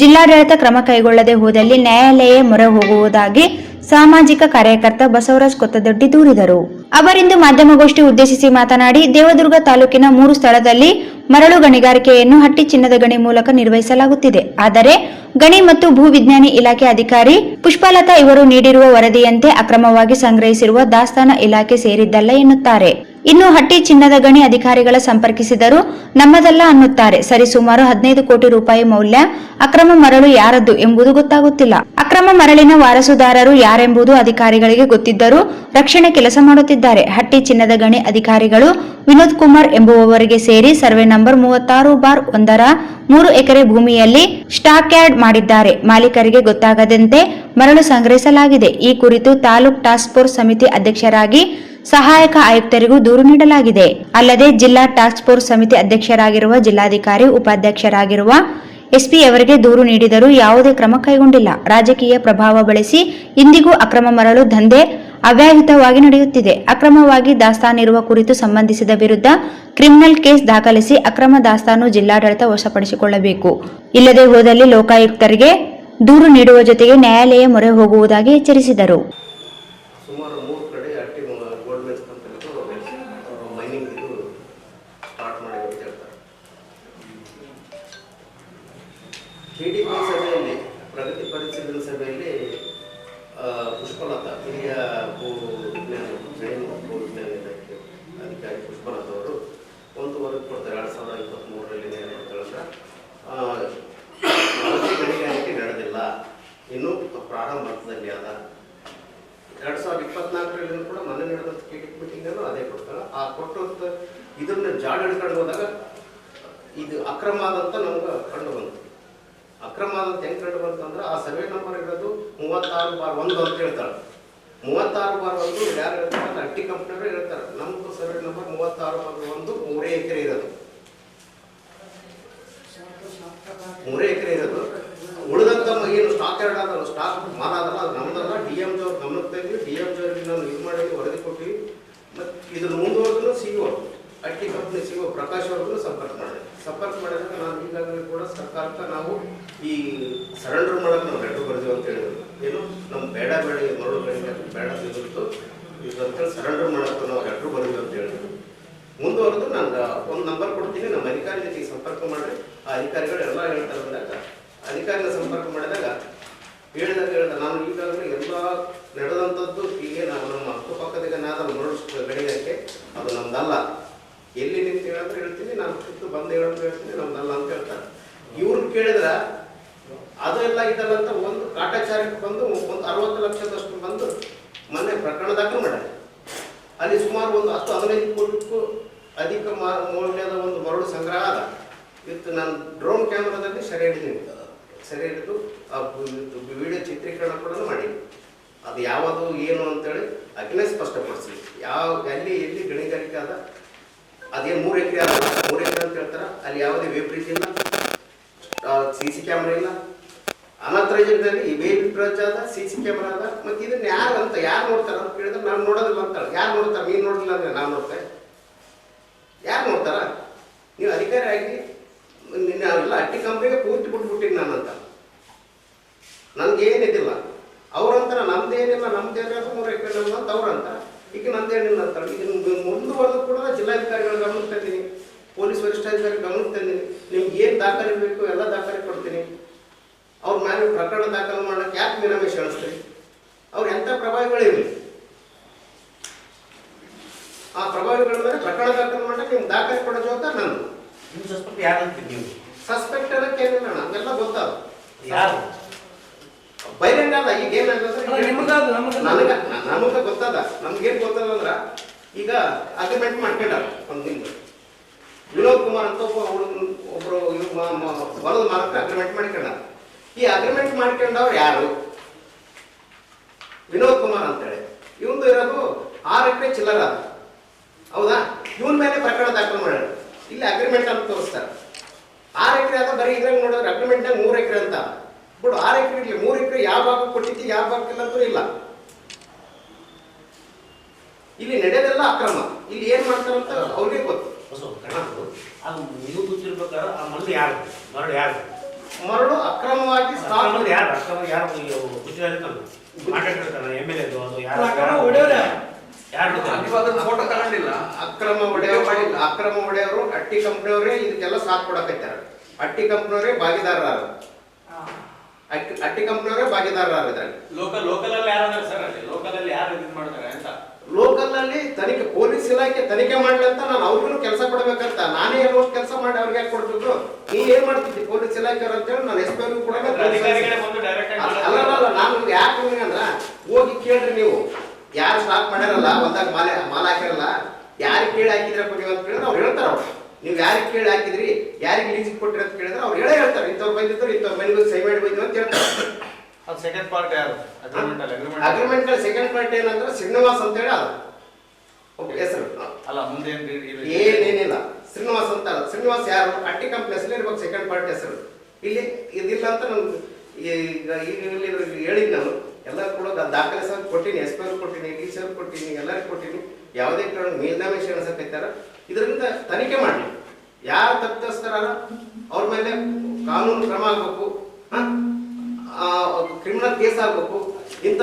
ಜಿಲ್ಲಾಡಳಿತ ಕ್ರಮ ಕೈಗೊಳ್ಳದೆ ಹೋದಲ್ಲಿ ನ್ಯಾಯಾಲಯ ಮೊರೆ ಹೋಗುವುದಾಗಿ ಸಾಮಾಜಿಕ ಕಾರ್ಯಕರ್ತ ಬಸವರಾಜ್ ಕೊತ್ತದೊಡ್ಡಿ ದೂರಿದರು. ಅವರಿಂದು ಮಾಧ್ಯಮಗೋಷ್ಠಿ ಉದ್ದೇಶಿಸಿ ಮಾತನಾಡಿ, ದೇವದುರ್ಗ ತಾಲೂಕಿನ 3 ಸ್ಥಳದಲ್ಲಿ ಮರಳು ಗಣಿಗಾರಿಕೆಯನ್ನು ಹಟ್ಟಿ ಚಿನ್ನದ ಗಣಿ ಮೂಲಕ ನಿರ್ವಹಿಸಲಾಗುತ್ತಿದೆ. ಆದರೆ ಗಣಿ ಮತ್ತು ಭೂವಿಜ್ಞಾನಿ ಇಲಾಖೆ ಅಧಿಕಾರಿ ಪುಷ್ಪಲತಾ ಇವರು ನೀಡಿರುವ ವರದಿಯಂತೆ ಅಕ್ರಮವಾಗಿ ಸಂಗ್ರಹಿಸಿರುವ ದಾಸ್ತಾನ ಇಲಾಖೆ ಸೇರಿದ್ದಲ್ಲ ಎನ್ನುತ್ತಾರೆ. ಇನ್ನು ಹಟ್ಟಿ ಚಿನ್ನದ ಗಣಿ ಅಧಿಕಾರಿಗಳ ಸಂಪರ್ಕಿಸಿದರೂ ನಮ್ಮದಲ್ಲ ಅನ್ನುತ್ತಾರೆ. ಸರಿಸುಮಾರು 15 ಕೋಟಿ ರೂಪಾಯಿ ಮೌಲ್ಯ ಅಕ್ರಮ ಮರಳು ಯಾರದ್ದು ಎಂಬುದು ಗೊತ್ತಾಗುತ್ತಿಲ್ಲ. ಅಕ್ರಮ ಮರಳಿನ ವಾರಸುದಾರರು ಯಾರೆಂಬುದು ಅಧಿಕಾರಿಗಳಿಗೆ ಗೊತ್ತಿದ್ದರೂ ರಕ್ಷಣೆ ಕೆಲಸ ಮಾಡುತ್ತಿದ್ದಾರೆ. ಹಟ್ಟಿ ಚಿನ್ನದ ಗಣಿ ಅಧಿಕಾರಿಗಳು ವಿನೋದ್ ಕುಮಾರ್ ಎಂಬುವವರಿಗೆ ಸೇರಿ ಸರ್ವೆ ನಂಬರ್ 36/1 3 ಎಕರೆ ಭೂಮಿಯಲ್ಲಿ ಸ್ಟಾಕ್ ಯಾರ್ಡ್ ಮಾಡಿದ್ದಾರೆ. ಮಾಲೀಕರಿಗೆ ಗೊತ್ತಾಗದಂತೆ ಮರಳು ಸಂಗ್ರಹಿಸಲಾಗಿದೆ. ಈ ಕುರಿತು ತಾಲೂಕ್ ಟಾಸ್ಕ್ ಫೋರ್ಸ್ ಸಮಿತಿ ಅಧ್ಯಕ್ಷರಾಗಿ ಸಹಾಯಕ ಆಯುಕ್ತರಿಗೂ ದೂರು ನೀಡಲಾಗಿದೆ. ಅಲ್ಲದೆ ಜಿಲ್ಲಾ ಟಾಸ್ಕ್ ಫೋರ್ಸ್ ಸಮಿತಿ ಅಧ್ಯಕ್ಷರಾಗಿರುವ ಜಿಲ್ಲಾಧಿಕಾರಿ, ಉಪಾಧ್ಯಕ್ಷರಾಗಿರುವ ಎಸ್ಪಿ ಅವರಿಗೆ ದೂರು ನೀಡಿದರೂ ಯಾವುದೇ ಕ್ರಮ ಕೈಗೊಂಡಿಲ್ಲ. ರಾಜಕೀಯ ಪ್ರಭಾವ ಬಳಸಿ ಇಂದಿಗೂ ಅಕ್ರಮ ಮರಳು ದಂಧೆ ಅವ್ಯಾಹಿತವಾಗಿ ನಡೆಯುತ್ತಿದೆ. ಅಕ್ರಮವಾಗಿ ದಾಸ್ತಾನಿರುವ ಕುರಿತು ಸಂಬಂಧಿಸಿದ ವಿರುದ್ಧ ಕ್ರಿಮಿನಲ್ ಕೇಸ್ ದಾಖಲಿಸಿ ಅಕ್ರಮ ದಾಸ್ತಾನು ಜಿಲ್ಲಾಡಳಿತ ವಶಪಡಿಸಿಕೊಳ್ಳಬೇಕು. ಇಲ್ಲದೆ ಹೋದಲ್ಲಿ ಲೋಕಾಯುಕ್ತರಿಗೆ ದೂರು ನೀಡುವ ಜೊತೆಗೆ ನ್ಯಾಯಾಲಯ ಮೊರೆ ಹೋಗುವುದಾಗಿ ಎಚ್ಚರಿಸಿದರು. ಸುಮಾರು 3 ಕಡೆ ಹಟ್ಟಿ ಗೋಲ್ಡ್ ಮೆಲ್ಸ್ ಕಂಪನಿಗಳು ಮೈನಿಂಗ್ ಸ್ಟಾರ್ಟ್ ಮಾಡಿ ಅಂತ ಹೇಳ್ತಾರೆ. KDP ಸಭೆಯಲ್ಲಿ, ಪ್ರಗತಿ ಪರಿಶೀಲನಾ ಸಭೆಯಲ್ಲಿ ಪುಷ್ಪಲತಾ, ಹಿರಿಯ ಭೂವಿಜ್ಞಾನ ಇಲಾಖೆ ಅಧಿಕಾರಿ ಪುಷ್ಪಲತಾ ಅವರು ಒಂದು ವರದಿ ಕೊಡ್ತಾರೆ. 2023ರಲ್ಲಿ ಏನು ಮಾಡ್ತಾಳಂದ್ರೆ, ಗಣಿಗಾರಿಕೆ ನಡೆದಿಲ್ಲ, ಇನ್ನೂ ಪ್ರಾರಂಭ ಹಂತದಲ್ಲಿ ಅದ. 2024ರಲ್ಲಿ ಕೂಡ ಮೊನ್ನೆ ನಡೆದಂಥ KDP ಮೀಟಿಂಗನ್ನು ಅದೇ ಕೊಡ್ತಾರೆ. ಆ ಕೊಟ್ಟಂತ ಇದನ್ನ ಜಾಡ ಹಿಡ್ಕೊಂಡು ಹೋದಾಗ ಇದು ಅಕ್ರಮ ಆದಂತ ನಮ್ಗೆ ಕಂಡು ಬಂತು. ಅಕ್ರಮ ಆದಂತ ಹೆಂಗೆ ಕಂಡು ಬಂತಂದ್ರೆ, ಆ ಸರ್ವೆ ನಂಬರ್ ಇರೋದು 36/1 ಅಂತ ಹೇಳ್ತಾಳೆ. 36/1 ಯಾರು ಹೇಳ್ತಾರೆ? ಹಟ್ಟಿ ಕಂಪ್ನಿಯವರು ಹೇಳ್ತಾರೆ. ನಮ್ದು ಸರ್ವೆ ನಂಬರ್ 36/1 3 ಎಕರೆ ಇರೋದು. 3 ಎಕರೆ ಇರೋದು. ಉಳಿದಂತ ಏನು ಸ್ಟಾಕ್ ಯಾರ್ಡ್ ಆದಲ್ಲ, ಸ್ಟಾಕ್ ಮಾಲ್ ಆದಲ್ಲ, ಅದು ನಮ್ದಲ್ಲ. DMG ಅವ್ರು ಗಮನಕ್ಕೆ ತೆಗೆದು DMG ಅವರಿಗೆ ನಾವು ಇದು ಮಾಡಿ ವರದಿ ಕೊಟ್ಟಿವಿ. ಮತ್ತು ಇದನ್ನು ಮುಂದುವರೆದು CEO ಹಟ್ಟಿ ಕಂಪ್ನಿ CEO ಪ್ರಕಾಶ್ ಅವ್ರಿಗೂ ಸಂಪರ್ಕ ಮಾಡಿದಾಗ ನಾನು ಈಗಾಗಲೇ ಕೂಡ ಸರ್ಕಾರಕ್ಕೆ ನಾವು ಈ ಸರೆಂಡರ್ ಮಾಡೋಕೆ ನಾವು ಲೆಟ್ರ್ ಬರೆದಿವಿ ಅಂತ ಹೇಳಿದ್ರು. ಏನು ನಮ್ಮ ಬೇಡ ಮರಳು ಗಣಿಗಾರಿಕೆ ಬೇಡ ಇದ್ರದ್ದು ಅಂತೇಳಿ ಸರೆಂಡರ್ ಮಾಡೋಕೆ ನಾವು ಲೆಟ್ರ್ ಬರೆದಿವಿ ಅಂತ ಹೇಳಿದ್ರು. ಮುಂದುವರೆದು ನಾನು ಒಂದು ನಂಬರ್ ಕೊಡ್ತೀನಿ, ನಮ್ಮ ಅಧಿಕಾರಿ ಜೊತೆಗೆ ಸಂಪರ್ಕ ಮಾಡಿ. ಆ ಅಧಿಕಾರಿಗಳು ಎಲ್ಲ ಹೇಳ್ತಾರೆ. ಬಂದಾಗ ಅಧಿಕಾರಿಗಳ ಸಂಪರ್ಕ ಮಾಡಿದಾಗ ಹೇಳಿದಾಗ ನಾನು ಈಗಾಗಲೇ ಎಲ್ಲ ನಡೆದಂಥದ್ದು ಈಗ ನಮ್ಮ ಅಕ್ಕಪಕ್ಕದಾಗ ನಾದಲ್ಲ ಮರಳು ಗಣಿಗಾರಿಕೆ, ಅದು ನಮ್ದಲ್ಲ. ಎಲ್ಲಿ ನಿಂತು ಹೇಳಿದ್ರೆ ಹೇಳ್ತೀನಿ, ನಾನು ಖುದ್ದು ಬಂದು ಹೇಳೋದು ಹೇಳ್ತೀನಿ, ನಮ್ದಲ್ಲ ಅಂತ ಹೇಳ್ತಾರೆ. ಇವ್ರನ್ನ ಕೇಳಿದ್ರೆ ಅದು ಎಲ್ಲ ಇದಲ್ಲ ಅಂತ ಒಂದು ಕಾಟಾಚಾರಕ್ಕೆ ಬಂದು ಒಂದು 60 ಲಕ್ಷದಷ್ಟು ಬಂದು ಮೊನ್ನೆ ಪ್ರಕರಣ ದಾಖಲು ಮಾಡ್ಯಾರ. ಅಲ್ಲಿ ಸುಮಾರು ಒಂದು 15 ಕೋಟಿಗೂ ಅಧಿಕ ಮೌಲ್ಯದ ಒಂದು ಮರಳು ಸಂಗ್ರಹ ಅದ. ಇವತ್ತು ನಾನು ಡ್ರೋನ್ ಕ್ಯಾಮ್ರಾದಲ್ಲಿ ಸೆರೆ ಹಿಡಿದು ಆ ವಿಡಿಯೋ ಚಿತ್ರೀಕರಣ ಕೂಡ ಮಾಡಿ ಅದು ಯಾವುದು ಏನು ಅಂತೇಳಿ ಅದನ್ನೇ ಸ್ಪಷ್ಟಪಡಿಸಿ. ಎಲ್ಲಿ ಗಣಿಗಾರಿಕೆ ಅದ, ಅದೇನು 3 ಎಕರೆ ಅದ, 3 ಎಕರೆ ಅಂತ ಹೇಳ್ತಾರೆ. ಅಲ್ಲಿ ಯಾವುದೇ ವೇಬ್ ಬ್ರಿಡ್ಜ್ ಇಲ್ಲ, CC ಕ್ಯಾಮ್ರಾ ಇಲ್ಲ. ಅನತ್ರಜದಲ್ಲಿ ವೇಬ್ ಬ್ರಿಡ್ಜ್ ಅದ, CC ಕ್ಯಾಮ್ರಾ ಅದ. ಮತ್ತು ಇದನ್ನ ಯಾರು ನೋಡ್ತಾರೆ ಅಂತ ಕೇಳಿದ್ರೆ ನಾನು ನೋಡೋದಿಲ್ಲ ಅಂತಾಳೆ. ಯಾರು ನೋಡ್ತಾರೆ? ನೀನು ನೋಡಿಲ್ಲ ಅಂದರೆ ನಾನು ನೋಡ್ತೇನೆ. ಯಾರು ನೋಡ್ತಾರ? ನೀವು ಅಧಿಕಾರಿ ಆಗಿ ನಾವೆಲ್ಲ ಅಟ್ಟಿ ಕಂಪ್ನಿಗೆ ಪೂರ್ತಿ ಬಿಟ್ಬಿಟ್ಟಿನಿ ನಾನಂತ, ನನಗೇನಿದ್ದಿಲ್ಲ. ಅವ್ರಂತಾರ ನಮ್ದೇನಿಲ್ಲ, ನಮ್ದೇನಿರೋದು 3 ಎಕರೆ ಅಂತ ಅವ್ರಂತ. ಈಗ ನಂದೇನಿಲ್ಲ ಅಂತ. ಈಗ ಮುಂದುವರೆದು ಕೂಡ ಜಿಲ್ಲಾಧಿಕಾರಿಗಳ ಗಮನಕ್ಕೆ ತಂದೀನಿ, ಪೊಲೀಸ್ ವರಿಷ್ಠಾಧಿಕಾರಿ ಗಮನಕ್ಕೆ ತಂದೀನಿ. ನಿಮ್ಗೆ ಏನು ದಾಖಲೆ ಬೇಕು ಎಲ್ಲ ದಾಖಲೆ ಕೊಡ್ತೀನಿ. ಅವ್ರ ಮೇಲೆ ಪ್ರಕರಣ ದಾಖಲೆ ಮಾಡೋಕ್ಕೆ ಯಾಕೆ ಮೀನಾಮೇಶ ಅನಿಸ್ತೀರಿ? ಅವ್ರು ಎಂಥ ಪ್ರಭಾವಿಗಳಿರಲಿ, ಆ ಪ್ರಭಾವಿಗಳ ಮೇಲೆ ಪ್ರಕರಣ ದಾಖಲೆ ಮಾಡೋಕ್ಕೆ ನಿಮ್ಗೆ ದಾಖಲೆ ಕೊಡೋ ಜವಾಬ್ದಾರಿ ನಂದು. ನಿಮ್ಮ ಸಸ್ಪೆಕ್ಟ್ ಯಾರಂತೀರಿ ನೀವು? ಸಸ್ಪೆಕ್ಟ್ ಅನ್ನೋಕ್ಕೆ ಏನಿಲ್ಲ, ನಮಗೆಲ್ಲ ಗೊತ್ತಾಗ ಯಾರು ಬಹಿರಂಗ ಅದ. ಈಗ ಏನಾಗುತ್ತೆ ನಮಗೆ ಗೊತ್ತದ. ನಮ್ಗೇನು ಗೊತ್ತದ ಅಂದ್ರೆ ಈಗ ಅಗ್ರಿಮೆಂಟ್ ಮಾಡ್ಕೊಂಡಾರ ಒಂದು ನಿಮ್ಗೆ ವಿನೋದ್ ಕುಮಾರ್ ಅಂತ ಒಬ್ಬರು ಹೊಲದ ಮಾಲಕ ಅಗ್ರಿಮೆಂಟ್ ಮಾಡ್ಕೊಂಡಾರ. ಈ ಅಗ್ರಿಮೆಂಟ್ ಮಾಡ್ಕೊಂಡವ್ರು ಯಾರು? ವಿನೋದ್ ಕುಮಾರ್ ಅಂತೇಳಿ. ಇವಂದು ಇರೋದು 6 ಎಕರೆ ಚಿಲ್ಲರ ಅದ, ಹೌದಾ? ಇವನ್ ಮೇಲೆ ಪ್ರಕರಣ ದಾಖಲು ಮಾಡ್ಯಾರ. ಇಲ್ಲಿ ಅಗ್ರಿಮೆಂಟ್ ಅಂತ ತೋರಿಸ್ತಾರೆ. 6 ಎಕರೆ ಅದ. ಬರೀ ಇದ್ರಾಗ ನೋಡಿದ್ರೆ ಅಗ್ರಿಮೆಂಟ್ನಾಗ 3 ಎಕರೆ ಅಂತ ಬಿಡು. 6 ಎಕರೆ ಇರಲಿ, 3 ಎಕರೆ ಯಾವ ಭಾಗ ಕೊಟ್ಟಿದ್ದಿ ಯಾವ ಭಾಗಕ್ಕಿಲ್ಲ ಅಂತೂ ಇಲ್ಲ. ಇಲ್ಲಿ ನಡೆಯೋದೆಲ್ಲ ಅಕ್ರಮ. ಇಲ್ಲಿ ಏನ್ ಮಾಡ್ತಾರಂತ ಅವ್ರಿಗೆ ಗೊತ್ತು. ಅದು ನೀವು ಗೊತ್ತಿರ್ಬೇಕಾದ್ರೆ ಆ ಮರಳು ಯಾರು? ಮರಳು ಯಾರು? ಮರಳು ಅಕ್ರಮವಾಗಿ ಯಾರು ಅಕ್ರಮ ಯಾರು ಗೊತ್ತಿದ್ದಾರೆ? MLA ಅದು ಯಾರು? ಫೋಟೋ ತಗೊಂಡಿಲ್ಲ. ಅಕ್ರಮ ಒಡೆಯವರು ಅಟ್ಟಿ ಕಂಪ್ನಿಯವರೇ ಇದಕ್ಕೆಲ್ಲ ಸಾಥ್ ಕೊಡಕೈತಾರ. ಅಟ್ಟಿ ಕಂಪ್ನಿಯವರೇ ಭಾಗಿದಾರರ. ಅಟ್ಟಿ ಕಂಪ್ನಿಯವರೇ ಭಾಗಿದಾರರ ಇದ್ದಾರೆ. ಲೋಕಲ್ ಅಲ್ಲಿ ಯಾರು ಸರ್? ಅಲ್ಲಿ ಲೋಕಲ್ ಅಲ್ಲಿ ಯಾರು ಇದು ಮಾಡ್ತಾರೆ ಅಂತ? ಲೋಕಲ್ ಅಲ್ಲಿ ತನಿಖೆ, ಪೊಲೀಸ್ ಇಲಾಖೆ ತನಿಖೆ ಮಾಡ್ಲಿ ಅಂತ ನಾನು ಅವ್ರಿಗೂ ಕೆಲಸ ಕೊಡ್ಬೇಕಂತ. ನಾನೇ ಏನೋ ಕೆಲಸ ಮಾಡಿ ಅವ್ರಿಗೆ ಯಾಕೆ ಕೊಡ್ತಿದ್ರು? ನೀ ಏನ್ ಮಾಡ್ತಿದ್ದಿ ಪೊಲೀಸ್ ಇಲಾಖೆಯವ್ರು ಅಂತೇಳಿ ನಾನು SP ಅವ್ರಿಗೂ ಕೂಡ ಅಲ್ಲ. ನಾನು ಯಾಕೆ ಅಂದ್ರ ಹೋಗಿ ಕೇಳ್ರಿ, ನೀವು ಯಾರು ಸ್ಟಾಕ್ ಮಾಡ್ಯಾರಲ್ಲ, ಒಂದಾಗ ಮಾಲ ಹಾಕಿರಲ್ಲ, ಯಾರಿಗೆ ಕೇಳಿ ಹಾಕಿದ್ರಪ್ಪ ನೀವು ಅಂತ ಕೇಳಿದ್ರೆ ಅವ್ರು ಹೇಳ್ತಾರ. ಅವ್ರು ನೀವು ಯಾರಿಗೆ ಕೇಳಿ ಹಾಕಿದ್ರಿ, ಯಾರಿಗೆ ಲೀಸಿಗೆ ಕೊಟ್ಟಿರಿ ಅಂತ ಕೇಳಿದ್ರೆ ಅವ್ರು ಹೇಳ್ತಾರೆ, ಇಂಥವ್ರು ಬಂದಿದ್ರು, ಇಂಥವ್ರ ಮನೆಗೆ ಸೈ ಮಾಡಿ ಬಂದಿದ್ರು ಅಂತ ಹೇಳ್ತಾರೆ. ಅದು ಸೆಕೆಂಡ್ ಪಾರ್ಟ್ ಯಾರು? ಅಗ್ರಿಮೆಂಟ್ ಸೆಕೆಂಡ್ ಪಾರ್ಟ್ ಏನಂದ್ರೆ ಶ್ರೀನಿವಾಸ್ ಅಂತ ಹೇಳಿ ಅದು ಹೆಸರು. ಅಲ್ಲ ಮುಂದೆ ಏನೇನಿಲ್ಲ, ಶ್ರೀನಿವಾಸ್ ಅಂತ ಅಲ್ಲ. ಶ್ರೀನಿವಾಸ್ ಯಾರು? ಅಟ್ಟಿ ಕಂಪ್ನಿ ಹೆಸರು ಇರ್ಬೇಕು ಸೆಕೆಂಡ್ ಪಾರ್ಟ್ ಹೆಸರು. ಇಲ್ಲಿ ಇದಿಲ್ಲ ಅಂತ ನಮ್ಗೆ ಈಗ ಹೇಳಿದ್ ನಾನು. ಎಲ್ಲ ಕೂಡ ದಾಖಲೆ ಸಹ ಕೊಟ್ಟಿನಿ, SP ಅವ್ರಿಗೆ ಕೊಟ್ಟಿನಿ, DC ಅವ್ರಿಗೆ ಕೊಟ್ಟಿನಿ, ಎಲ್ಲರಿಗೂ ಕೊಟ್ಟಿನಿ. ಯಾವುದೇ ಕಾರಣ ಮೇಲ್ನಾಮೇಶ ಅನ್ಸಕೈತಾರ. ಇದರಿಂದ ತನಿಖೆ ಮಾಡಲಿ. ಯಾರು ತಪ್ಪಿಸ್ತಾರ ಅವ್ರ ಮೇಲೆ ಕಾನೂನು ಕ್ರಮ ಆಗಬೇಕು, ಕ್ರಿಮಿನಲ್ ಕೇಸ್ ಆಗಬೇಕು. ಇಂಥ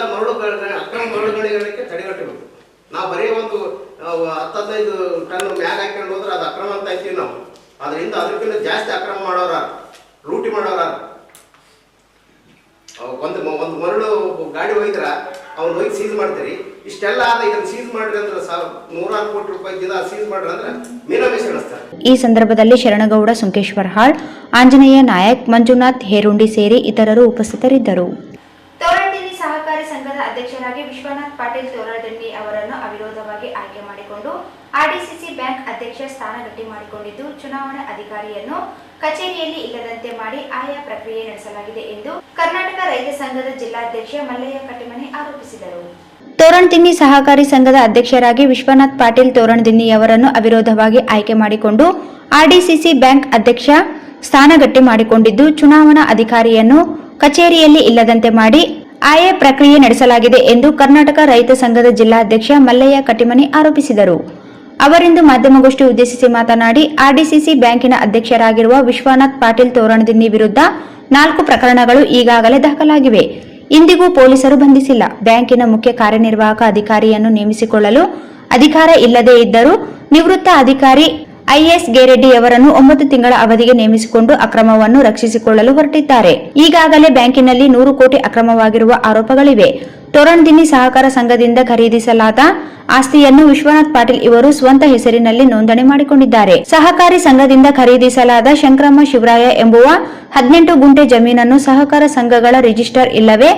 ಅಕ್ರಮ ಮರಳುಗಳಿಗೆ ತಡೆಗಟ್ಟಬೇಕು. ನಾವು ಬರೀ ಒಂದು 10-15 ಟನ್ ಮ್ಯಾಗ್ ಹಾಕೊಂಡು ಹೋದ್ರೆ ಅದು ಅಕ್ರಮ ಅಂತ ಐತೀವಿ ನಾವು. ಅದರಿಂದ ಅದಕ್ಕಿಂತ ಜಾಸ್ತಿ ಅಕ್ರಮ ಮಾಡೋರ, ಲೂಟಿ ಮಾಡೋರ. ಒಂದು ಮರಳು ಗಾಡಿ ಹೋಗಿದ್ರ ಅವ್ನು ಹೋಗಿ ಸೀಸ್ ಮಾಡ್ತೀರಿ. ಇಷ್ಟೆಲ್ಲ ಆದ ಇದನ್ನು ಸೀಸ್ ಮಾಡ್ರಿ ಅಂದ್ರೆ 100 ಕೋಟಿ ರೂಪಾಯಿ ಸೀಸ್ ಮಾಡ್ರಿ ಅಂದ್ರೆ ಮೀನಾಮೇಶ ನಡೆಸ್ತಾರೆ. ಈ ಸಂದರ್ಭದಲ್ಲಿ ಶರಣಗೌಡ ಸುಂಕೇಶ್ವರ ಹಾಳ್, ಆಂಜನೇಯ ನಾಯಕ್, ಮಂಜುನಾಥ್ ಹೇರುಂಡಿ ಸೇರಿ ಇತರರು ಉಪಸ್ಥಿತರಿದ್ದರು. ತೋರಣದಿನ್ನಿ ಸಹಕಾರಿ ಸಂಘದ ಅಧ್ಯಕ್ಷರಾಗಿ ವಿಶ್ವನಾಥ್ ಪಾಟೀಲ್ ತೋರಣದಿನ್ನಿ ಅವರನ್ನು ಅವಿರೋಧವಾಗಿ ಆಯ್ಕೆ ಮಾಡಿಕೊಂಡು RDCC ಬ್ಯಾಂಕ್ ಅಧ್ಯಕ್ಷ ಸ್ಥಾನ ಗಟ್ಟಿ ಮಾಡಿಕೊಂಡಿದ್ದು, ಚುನಾವಣಾ ಅಧಿಕಾರಿಯನ್ನು ಕಚೇರಿಯಲ್ಲಿ ಇಲ್ಲದಂತೆ ಮಾಡಿ ಆಯಾ ಪ್ರಕ್ರಿಯೆ ನಡೆಸಲಾಗಿದೆ ಎಂದು ಕರ್ನಾಟಕ ರೈತ ಸಂಘದ ಜಿಲ್ಲಾಧ್ಯಕ್ಷ ಮಲ್ಲಯ್ಯ ಕಟ್ಟಿಮನಿ ಆರೋಪಿಸಿದರು. ತೋರಣದಿನ್ನಿ ಸಹಕಾರಿ ಸಂಘದ ಅಧ್ಯಕ್ಷರಾಗಿ ವಿಶ್ವನಾಥ್ ಪಾಟೀಲ್ ತೋರಣದಿನ್ನಿಯವರನ್ನು ಅವಿರೋಧವಾಗಿ ಆಯ್ಕೆ ಮಾಡಿಕೊಂಡು RDCC ಬ್ಯಾಂಕ್ ಅಧ್ಯಕ್ಷ ಸ್ಥಾನ ಗಟ್ಟಿ ಮಾಡಿಕೊಂಡಿದ್ದು, ಚುನಾವಣಾ ಅಧಿಕಾರಿಯನ್ನು ಕಚೇರಿಯಲ್ಲಿ ಇಲ್ಲದಂತೆ ಮಾಡಿ ಆಯಾ ಪ್ರಕ್ರಿಯೆ ನಡೆಸಲಾಗಿದೆ ಎಂದು ಕರ್ನಾಟಕ ರೈತ ಸಂಘದ ಜಿಲ್ಲಾಧ್ಯಕ್ಷ ಮಲ್ಲಯ್ಯ ಕಟ್ಟಿಮನಿ ಆರೋಪಿಸಿದರು. ಅವರಿಂದು ಮಾಧ್ಯಮಗೋಷ್ಠಿ ಉದ್ದೇಶಿಸಿ ಮಾತನಾಡಿ, RDCC ಬ್ಯಾಂಕಿನ ಅಧ್ಯಕ್ಷರಾಗಿರುವ ವಿಶ್ವನಾಥ್ ಪಾಟೀಲ್ ತೋರಣದಿನ್ನಿ ವಿರುದ್ಧ 4 ಪ್ರಕರಣಗಳು ಈಗಾಗಲೇ ದಾಖಲಾಗಿವೆ. ಇಂದಿಗೂ ಪೊಲೀಸರು ಬಂಧಿಸಿಲ್ಲ. ಬ್ಯಾಂಕಿನ ಮುಖ್ಯ ಕಾರ್ಯನಿರ್ವಾಹಕ ಅಧಿಕಾರಿಯನ್ನು ನೇಮಿಸಿಕೊಳ್ಳಲು ಅಧಿಕಾರ ಇಲ್ಲದೇ ಇದ್ದರೂ ನಿವೃತ್ತ ಅಧಿಕಾರಿ IS ಗೇರೆಡ್ಡಿಯವರನ್ನು 9 ತಿಂಗಳ ಅವಧಿಗೆ ನೇಮಿಸಿಕೊಂಡು ಅಕ್ರಮವನ್ನು ರಕ್ಷಿಸಿಕೊಳ್ಳಲು ಹೊರಟಿದ್ದಾರೆ. ಈಗಾಗಲೇ ಬ್ಯಾಂಕಿನಲ್ಲಿ 100 ಕೋಟಿ ಅಕ್ರಮವಾಗಿರುವ ಆರೋಪಗಳಿವೆ. ತೋರಣದಿನ್ನಿ ಸಹಕಾರ ಸಂಘದಿಂದ ಖರೀದಿಸಲಾದ ಆಸ್ತಿಯನ್ನು ವಿಶ್ವನಾಥ್ ಪಾಟೀಲ್ ಇವರು ಸ್ವಂತ ಹೆಸರಿನಲ್ಲಿ ನೋಂದಣಿ ಮಾಡಿಕೊಂಡಿದ್ದಾರೆ. ಸಹಕಾರಿ ಸಂಘದಿಂದ ಖರೀದಿಸಲಾದ ಶಂಕರಮ್ಮ ಶಿವರಾಯ ಎಂಬುವ 18 ಗುಂಟೆ ಜಮೀನನ್ನು ಸಹಕಾರ ಸಂಘಗಳ ರಿಜಿಸ್ಟರ್ ಇಲ್ಲವೇ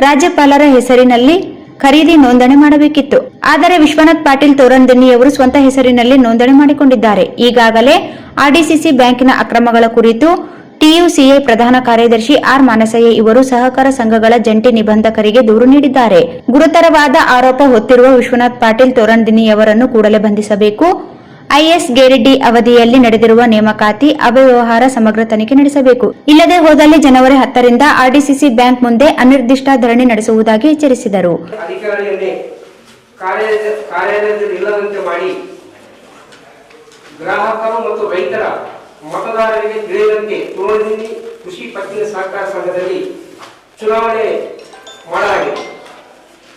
ರಾಜ್ಯಪಾಲರ ಹೆಸರಿನಲ್ಲಿ ಖರೀದಿ ನೋಂದಣಿ ಮಾಡಬೇಕಿತ್ತು. ಆದರೆ ವಿಶ್ವನಾಥ್ ಪಾಟೀಲ್ ತೋರಣದಿನ್ನಿಯವರು ಸ್ವಂತ ಹೆಸರಿನಲ್ಲಿ ನೋಂದಣಿ ಮಾಡಿಕೊಂಡಿದ್ದಾರೆ. ಈಗಾಗಲೇ RDCC ಬ್ಯಾಂಕಿನ ಅಕ್ರಮಗಳ ಕುರಿತು TUCA ಪ್ರಧಾನ ಕಾರ್ಯದರ್ಶಿ R ಮಾನಸಯ್ಯ ಇವರು ಸಹಕಾರ ಸಂಘಗಳ ಜಂಟಿ ನಿಬಂಧಕರಿಗೆ ದೂರು ನೀಡಿದ್ದಾರೆ. ಗುರುತರವಾದ ಆರೋಪ ಹೊತ್ತಿರುವ ವಿಶ್ವನಾಥ್ ಪಾಟೀಲ್ ತೋರಣದಿನ್ನಿಯವರನ್ನು ಕೂಡಲೇ ಬಂಧಿಸಬೇಕು. IS ಗೇರೆಡ್ಡಿ ಅವಧಿಯಲ್ಲಿ ನಡೆದಿರುವ ನೇಮಕಾತಿ ಅವ್ಯವಹಾರ ಸಮಗ್ರ ತನಿಖೆ ನಡೆಸಬೇಕು. ಇಲ್ಲದೆ ಹೋದಲ್ಲಿ ಜನವರಿ 10ರಿಂದ RDCC ಬ್ಯಾಂಕ್ ಮುಂದೆ ಅನಿರ್ದಿಷ್ಟ ಧರಣಿ ನಡೆಸುವುದಾಗಿ ಎಚ್ಚರಿಸಿದರು. ಅಧಿಕಾರಿಯನ್ನೇ ಕಾರ್ಯಾಲಯದಲ್ಲಿ ಇಲ್ಲದಂತೆ ಮಾಡಿ ಗ್ರಾಹಕರು ಮತ್ತು ರೈತರ ಮತದಾರರಿಗೆ ತಿಳಿದಂತೆ ತೋರಣದಿನ್ನಿ ಕೃಷಿ ಪತ್ತಿನ ಸಹಕಾರ ಸಂಘದಲ್ಲಿ ಚುನಾವಣೆ ಮಾಡಲಾಗಿದೆ.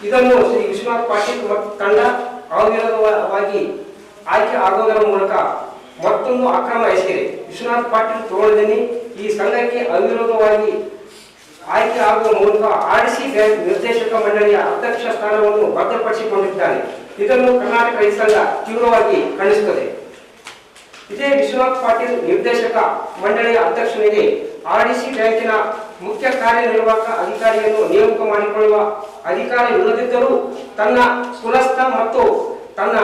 ಇದನ್ನು ಶ್ರೀ ವಿಶ್ವನಾಥ್ ಪಾಟೀಲ್ ಮತ್ತು ತಂಡ ಅವಿರೋಧವಾಗಿ ಆಯ್ಕೆ ಆಗುವುದರ ಮೂಲಕ ಮತ್ತೊಂದು ಅಕ್ರಮ ಎಸಗಿದೆ. ವಿಶ್ವನಾಥ್ ಪಾಟೀಲ್ ತೋರಣದಿನ್ನಿ ಈ ಸಂಘಕ್ಕೆ ಅವಿರೋಧವಾಗಿ ಆಯ್ಕೆ ಆಗುವ ಮೂಲಕ ಆರ್ಡಿಸಿ ಬ್ಯಾಂಕ್ ನಿರ್ದೇಶಕ ಮಂಡಳಿಯ ಅಧ್ಯಕ್ಷ ಸ್ಥಾನವನ್ನು ಭದ್ರಪಡಿಸಿಕೊಂಡಿದ್ದಾರೆ. ಇದನ್ನು ಕರ್ನಾಟಕ ರೈತ ಸಂಘ ತೀವ್ರವಾಗಿ ಖಂಡಿಸುತ್ತದೆ. ಇದೇ ವಿಶ್ವನಾಥ್ ಪಾಟೀಲ್ ನಿರ್ದೇಶಕ ಮಂಡಳಿಯ ಅಧ್ಯಕ್ಷನಿಗೆ ಆರ್ಡಿಸಿ ಬ್ಯಾಂಕಿನ ಮುಖ್ಯ ಕಾರ್ಯನಿರ್ವಾಹಕ ಅಧಿಕಾರಿಯನ್ನು ನೇಮಕ ಮಾಡಿಕೊಳ್ಳುವ ಅಧಿಕಾರವಿಲ್ಲದಿದ್ದರೂ ತನ್ನ ಕುಲಸ್ಥ ಮತ್ತು ತನ್ನ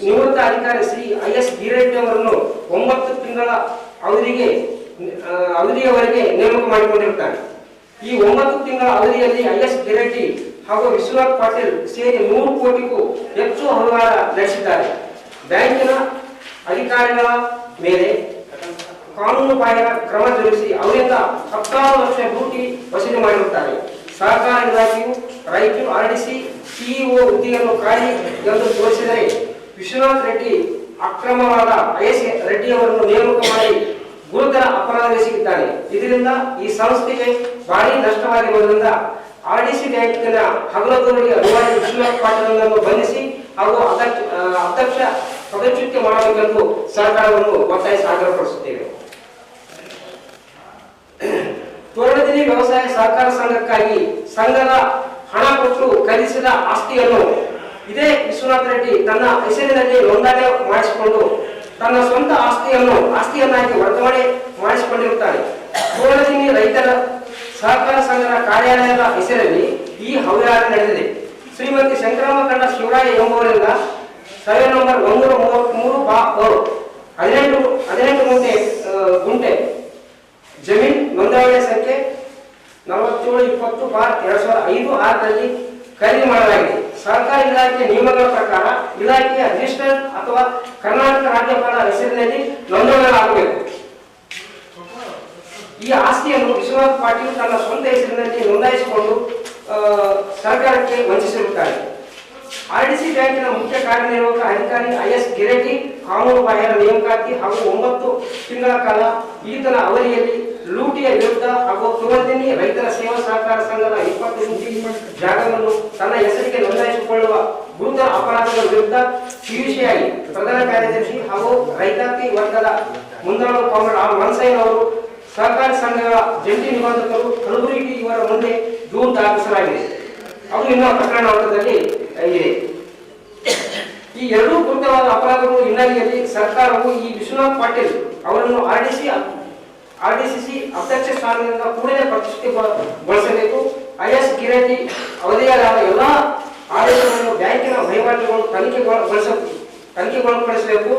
ನಿವೃತ್ತ ಅಧಿಕಾರಿ ಶ್ರೀ ಐಎಸ್ ಗಿರೆಡ್ಡಿ ಅವರನ್ನು 9 ತಿಂಗಳ ಅವಧಿಯವರೆಗೆ ನೇಮಕ ಮಾಡಿಕೊಂಡಿರುತ್ತಾರೆ. ಈ 9 ತಿಂಗಳ ಅವಧಿಯಲ್ಲಿ ಐಎಸ್ ಗಿರೆಡ್ಡಿ ಹಾಗೂ ವಿಶ್ವನಾಥ್ ಪಾಟೀಲ್ ಸೇರಿ 100 ಕೋಟಿಗೂ ಹೆಚ್ಚು ವ್ಯವಹಾರ ನಡೆಸಿದ್ದಾರೆ. ಬ್ಯಾಂಕಿನ ಅಧಿಕಾರಿಗಳ ಮೇಲೆ ಕಾನೂನು ಬಾಹಿರ ಕ್ರಮ ಜರುಗಿಸಿ ಅವರಿಂದ 16 ಲಕ್ಷ ಲೂಟಿ ವಸೂಲಿ ಮಾಡಿರುತ್ತಾರೆ. ಸಹಕಾರ ಇಲಾಖೆಯು ರಾಯಚೂರು ಆರ್ಡಿಸಿ ಸಿಇಒ ಹುದ್ದೆಯನ್ನು ಖಾಲಿ ಎಂದು ತೋರಿಸಿದರೆ ವಿಶ್ವನಾಥ್ ರೆಡ್ಡಿ ಅಕ್ರಮವಾದ ಐಎಸ್ ರೆಡ್ಡಿ ಅವರನ್ನು ನೇಮಕ ಮಾಡಿ ಗುರುತರ ಅಪರಾಧವೆಸಗಿದ್ದಾನೆ. ಇದರಿಂದ ಈ ಸಂಸ್ಥೆಗೆ ಭಾರಿ ನಷ್ಟವಾಗಿರುವುದರಿಂದ ಆರ್ಡಿಸಿ ಬ್ಯಾಂಕಿನ ಹಗಲದೊಳಗೆ ಅಧಿಕಾರಿ ವಿಶ್ವನಾಥ್ ಪಾಟೀಲ್ ಅವರನ್ನು ಬಂಧಿಸಿ ಹಾಗೂ ಅಧ್ಯಕ್ಷ ಪದಚ್ಯುತಿ ಮಾಡಬೇಕೆಂದು ಸರ್ಕಾರವನ್ನು ಒತ್ತಾಯಿಸಿ ಆಗ್ರಹಪಡಿಸುತ್ತೇವೆ. ತೋರಣದಿನ್ನಿ ವ್ಯವಸಾಯ ಸಹಕಾರ ಸಂಘಕ್ಕಾಗಿ ಸಂಘದ ಹಣ ಕೊಟ್ಟು ಖರೀದಿಸಿದ ಆಸ್ತಿಯನ್ನು ಇದೇ ವಿಶ್ವನಾಥ್ ರೆಡ್ಡಿ ತನ್ನ ಹೆಸರಿನಲ್ಲಿ ನೋಂದಣಿ ಮಾಡಿಸಿಕೊಂಡು ತನ್ನ ಸ್ವಂತ ಆಸ್ತಿಯನ್ನಾಗಿ ವರ್ಗಾವಣೆ ಮಾಡಿಸಿಕೊಂಡಿರುತ್ತಾರೆ. ತೋರಣದಿನ್ನಿ ರೈತರ ಸಹಕಾರ ಸಂಘದ ಕಾರ್ಯಾಲಯದ ಹೆಸರಲ್ಲಿ ಈ ಹವ್ಯಾರ ನಡೆದಿದೆ. ಶ್ರೀಮತಿ ಶಂಕರಮ್ಮ ಕಂಡ ಶಿವರಾಯ ಎಂಬುವರಿಂದ ಸರ್ವೆ ನಂಬರ್ 133/18 ಗುಂಟೆ ಜಮೀನ್ ನೋಂದಣಿ ಸಂಖ್ಯೆ 4720/2005/6ರಲ್ಲಿ ಖರೀದಿ ಮಾಡಲಾಗಿದೆ. ಸಹಕಾರ ಇಲಾಖೆ ನಿಯಮಗಳ ಪ್ರಕಾರ ಇಲಾಖೆಯ ರಿಜಿಸ್ಟರ್ ಅಥವಾ ಕರ್ನಾಟಕ ರಾಜ್ಯಪಾಲ ಹೆಸರಿನಲ್ಲಿ ನೋಂದಣಿಯಾಗಬೇಕು. ಈ ಆಸ್ತಿಯನ್ನು ವಿಶ್ವನಾಥ್ ಪಾಟೀಲ್ ತನ್ನ ಸ್ವಂತ ಹೆಸರಿನಲ್ಲಿ ನೋಂದಾಯಿಸಿಕೊಂಡು ಸರ್ಕಾರಕ್ಕೆ ವಂಚಿಸಿರುತ್ತಾರೆ. ಆರ್ಡಿಸಿ ಬ್ಯಾಂಕಿನ ಮುಖ್ಯ ಕಾರ್ಯನಿರ್ವಾಹಕ ಅಧಿಕಾರಿ ಐಎಸ್ ಗಿರೆಡ್ಡಿ ಕಾನೂನು ಬಾಹಿರ ನೇಮಕಾತಿ ಹಾಗೂ 9 ತಿಂಗಳ ಕಾಲ ಈತನ ಅವಧಿಯಲ್ಲಿ ಲೂಟಿಯ ವಿರುದ್ಧ ಹಾಗೂ ತೋರಣದಿನ್ನಿ ರೈತರ ಸೇವಾ ಸಹಕಾರ ಸಂಘದ 20 ಗುಂಟೆ ಜಾಗವನ್ನು ತನ್ನ ಹೆಸರಿಗೆ ನೋಂದಾಯಿಸಿಕೊಳ್ಳುವ ಗುರುತರ ಅಪರಾಧಗಳ ವಿರುದ್ಧ ಪಿಯುಸಿಐ ಪ್ರಧಾನ ಕಾರ್ಯದರ್ಶಿ ಹಾಗೂ ರೈತಾಪಿ ವರ್ಗದ ಮುಂದಾಳು ಕಾಮ್ರೇಡ್ ಆರ್ ಮನ್ಸಯ್ಯನವರು ಸಹಕಾರ ಸಂಘಗಳ ಜಂಟಿ ನಿಬಂಧಕರು ಕಲಬುರಗಿ ಇವರ ಮುಂದೆ ದೂರು ದಾಖಲಿಸಲಾಗಿದೆ. ಅದು ಇನ್ನೂ ಪ್ರಕರಣ ಹಂತದಲ್ಲಿ ಇದೆ. ಈ ಎರಡೂ ಗುರುತವಾದ ಅಪರಾಧಗಳು ಹಿನ್ನೆಲೆಯಲ್ಲಿ ಸರ್ಕಾರವು ಈ ವಿಶ್ವನಾಥ್ ಪಾಟೀಲ್ ಅವರನ್ನು ಆರ್ಡಿಸಿಸಿ ಅಧ್ಯಕ್ಷ ಸ್ಥಾನದಿಂದ ಕೂಡಲೇ ಪ್ರತಿಷ್ಠೆಗೊಳಿಸಬೇಕು. ಐಎಸ್ ಗಿರೆಡ್ಡಿ ಅವಧಿಯಾದ ಎಲ್ಲ ಆದೇಶಗಳನ್ನು ಬ್ಯಾಂಕಿನ ವಹಿವಾಟುಗಳು ತನಿಖೆಗೊಳಪಡಿಸಬೇಕು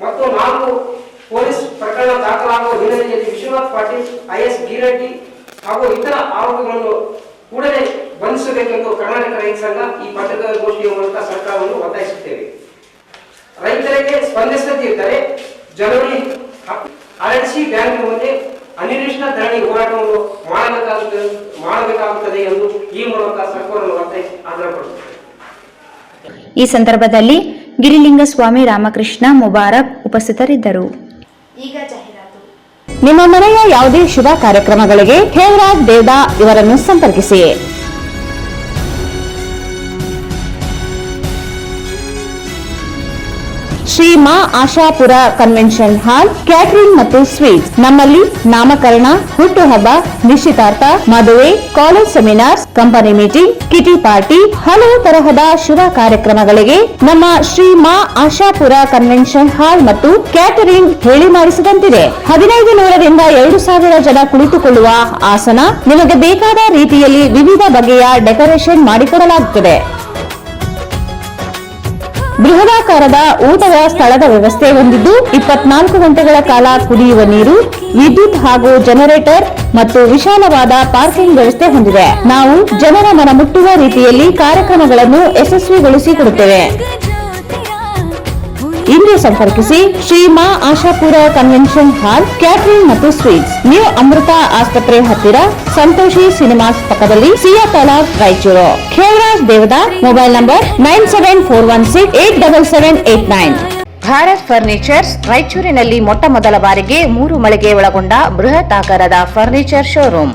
ಮತ್ತು 4 ಪೊಲೀಸ್ ಪ್ರಕರಣ ದಾಖಲಾಗುವ ಹಿನ್ನೆಲೆಯಲ್ಲಿ ವಿಶ್ವನಾಥ್ ಪಾಟೀಲ್ ಐಎಸ್ ಗಿರೆಡ್ಡಿ ಹಾಗೂ ಇತರ ಆರೋಪಿಗಳನ್ನು ಕೂಡಲೇ ಬಂಧಿಸಬೇಕೆಂದು ಕರ್ನಾಟಕ ರೈತ ಸಂಘ ಈ ಪತ್ರಿಕಾಗೋಷ್ಠಿಯ ಮೂಲಕ ಸರ್ಕಾರವನ್ನು ಒತ್ತಾಯಿಸುತ್ತೇವೆ. ರೈತರಿಗೆ ಸ್ಪಂದಿಸದಿದ್ದರೆ ಜನವರಿ ಆರ್ಡಿಸಿ ಬ್ಯಾಂಕ್ ಮುಂದೆ ಅನಿರ್ದಿಷ್ಟ ಧರಣಿ ಹೋರಾಟವನ್ನು ಮಾಡಬೇಕಾಗುತ್ತದೆ ಎಂದು ಈ ಮೂಲಕ ಸರ್ಕಾರವನ್ನು ಒತ್ತಾಯಿಸಿ ಆಗ್ರಹಪಡಿಸುತ್ತೇವೆ. ಈ ಸಂದರ್ಭದಲ್ಲಿ ಗಿರಿಲಿಂಗಸ್ವಾಮಿ, ರಾಮಕೃಷ್ಣ, ಮುಬಾರಕ್ ಉಪಸ್ಥಿತರಿದ್ದರು. ಈಗ ಜಾಹೀರಾತು. ನಿಮ್ಮ ಮನೆಯ ಯಾವುದೇ ಶುಭ ಕಾರ್ಯಕ್ರಮಗಳಿಗೆ ಖೇವರಾಜ್ ದೇವದಾ ಇವರನ್ನು ಸಂಪರ್ಕಿಸಿ. Shri Ma Ashapura convention hall, catering ಮತ್ತು ಸ್ವೀಟ್ಸ್. ನಮ್ಮಲ್ಲಿ ನಾಮಕರಣ, ಹುಟ್ಟುಹಬ್ಬ, ನಿಶ್ಚಿತಾರ್ಥ, ಮದುವೆ, college seminars, company meeting, ಕಿಟಿ party, ಹಲವು ತರಹದ ಶುಭ ಕಾರ್ಯಕ್ರಮಗಳಿಗೆ ನಮ್ಮ ಶ್ರೀ ಮಾ ಆಶಾಪುರ ಕನ್ವೆನ್ಷನ್ ಹಾಲ್ ಮತ್ತು ಕ್ಯಾಟರಿಂಗ್ ಹೇಳಿ ಮಾಡಿಸಿದಂತಿದೆ. 1500ರಿಂದ 2000 ಜನ ಕುಳಿತುಕೊಳ್ಳುವ ಆಸನ, ನಿಮಗೆ ಬೇಕಾದ ರೀತಿಯಲ್ಲಿ ವಿವಿಧ ಬಗೆಯ ಡೆಕೋರೇಷನ್ ಮಾಡಿಕೊಡಲಾಗುತ್ತದೆ. ಬೃಹದಾಕಾರದ ಊಟದ ಸ್ಥಳದ ವ್ಯವಸ್ಥೆ ಹೊಂದಿದ್ದು 24 ಗಂಟೆಗಳ ಕಾಲ ಕುಡಿಯುವ ನೀರು, ವಿದ್ಯುತ್ ಹಾಗೂ ಜನರೇಟರ್ ಮತ್ತು ವಿಶಾಲವಾದ ಪಾರ್ಕಿಂಗ್ ವ್ಯವಸ್ಥೆ ಹೊಂದಿದೆ. ನಾವು ಜನರ ಮನ ಮುಟ್ಟುವ ರೀತಿಯಲ್ಲಿ ಕಾರ್ಯಕ್ರಮಗಳನ್ನು ಯಶಸ್ವಿಗೊಳಿಸಿಕೊಡುತ್ತೇವೆ. ಇಂದು ಸಂಪರ್ಕಿಸಿ Shri Ma Ashapura convention hall, catering ಮತ್ತು ಸ್ವೀಟ್ಸ್, ನ್ಯೂ ಅಮೃತ ಆಸ್ಪತ್ರೆ ಹತ್ತಿರ, ಸಂತೋಷಿ ಸಿನಿಮಾಸ್ ಪಕ್ಕದಲ್ಲಿ, Siya Talab, Raichur. Khevaraj Devda, mobile number 9741687789. Bharat furnitures ರಾಯಚೂರಿನಲ್ಲಿ ಮೊಟ್ಟ ಮೊದಲ ಬಾರಿಗೆ 3 ಮಳಿಗೆ ಒಳಗೊಂಡ ಬೃಹತ್ ಆಕಾರದ furniture showroom.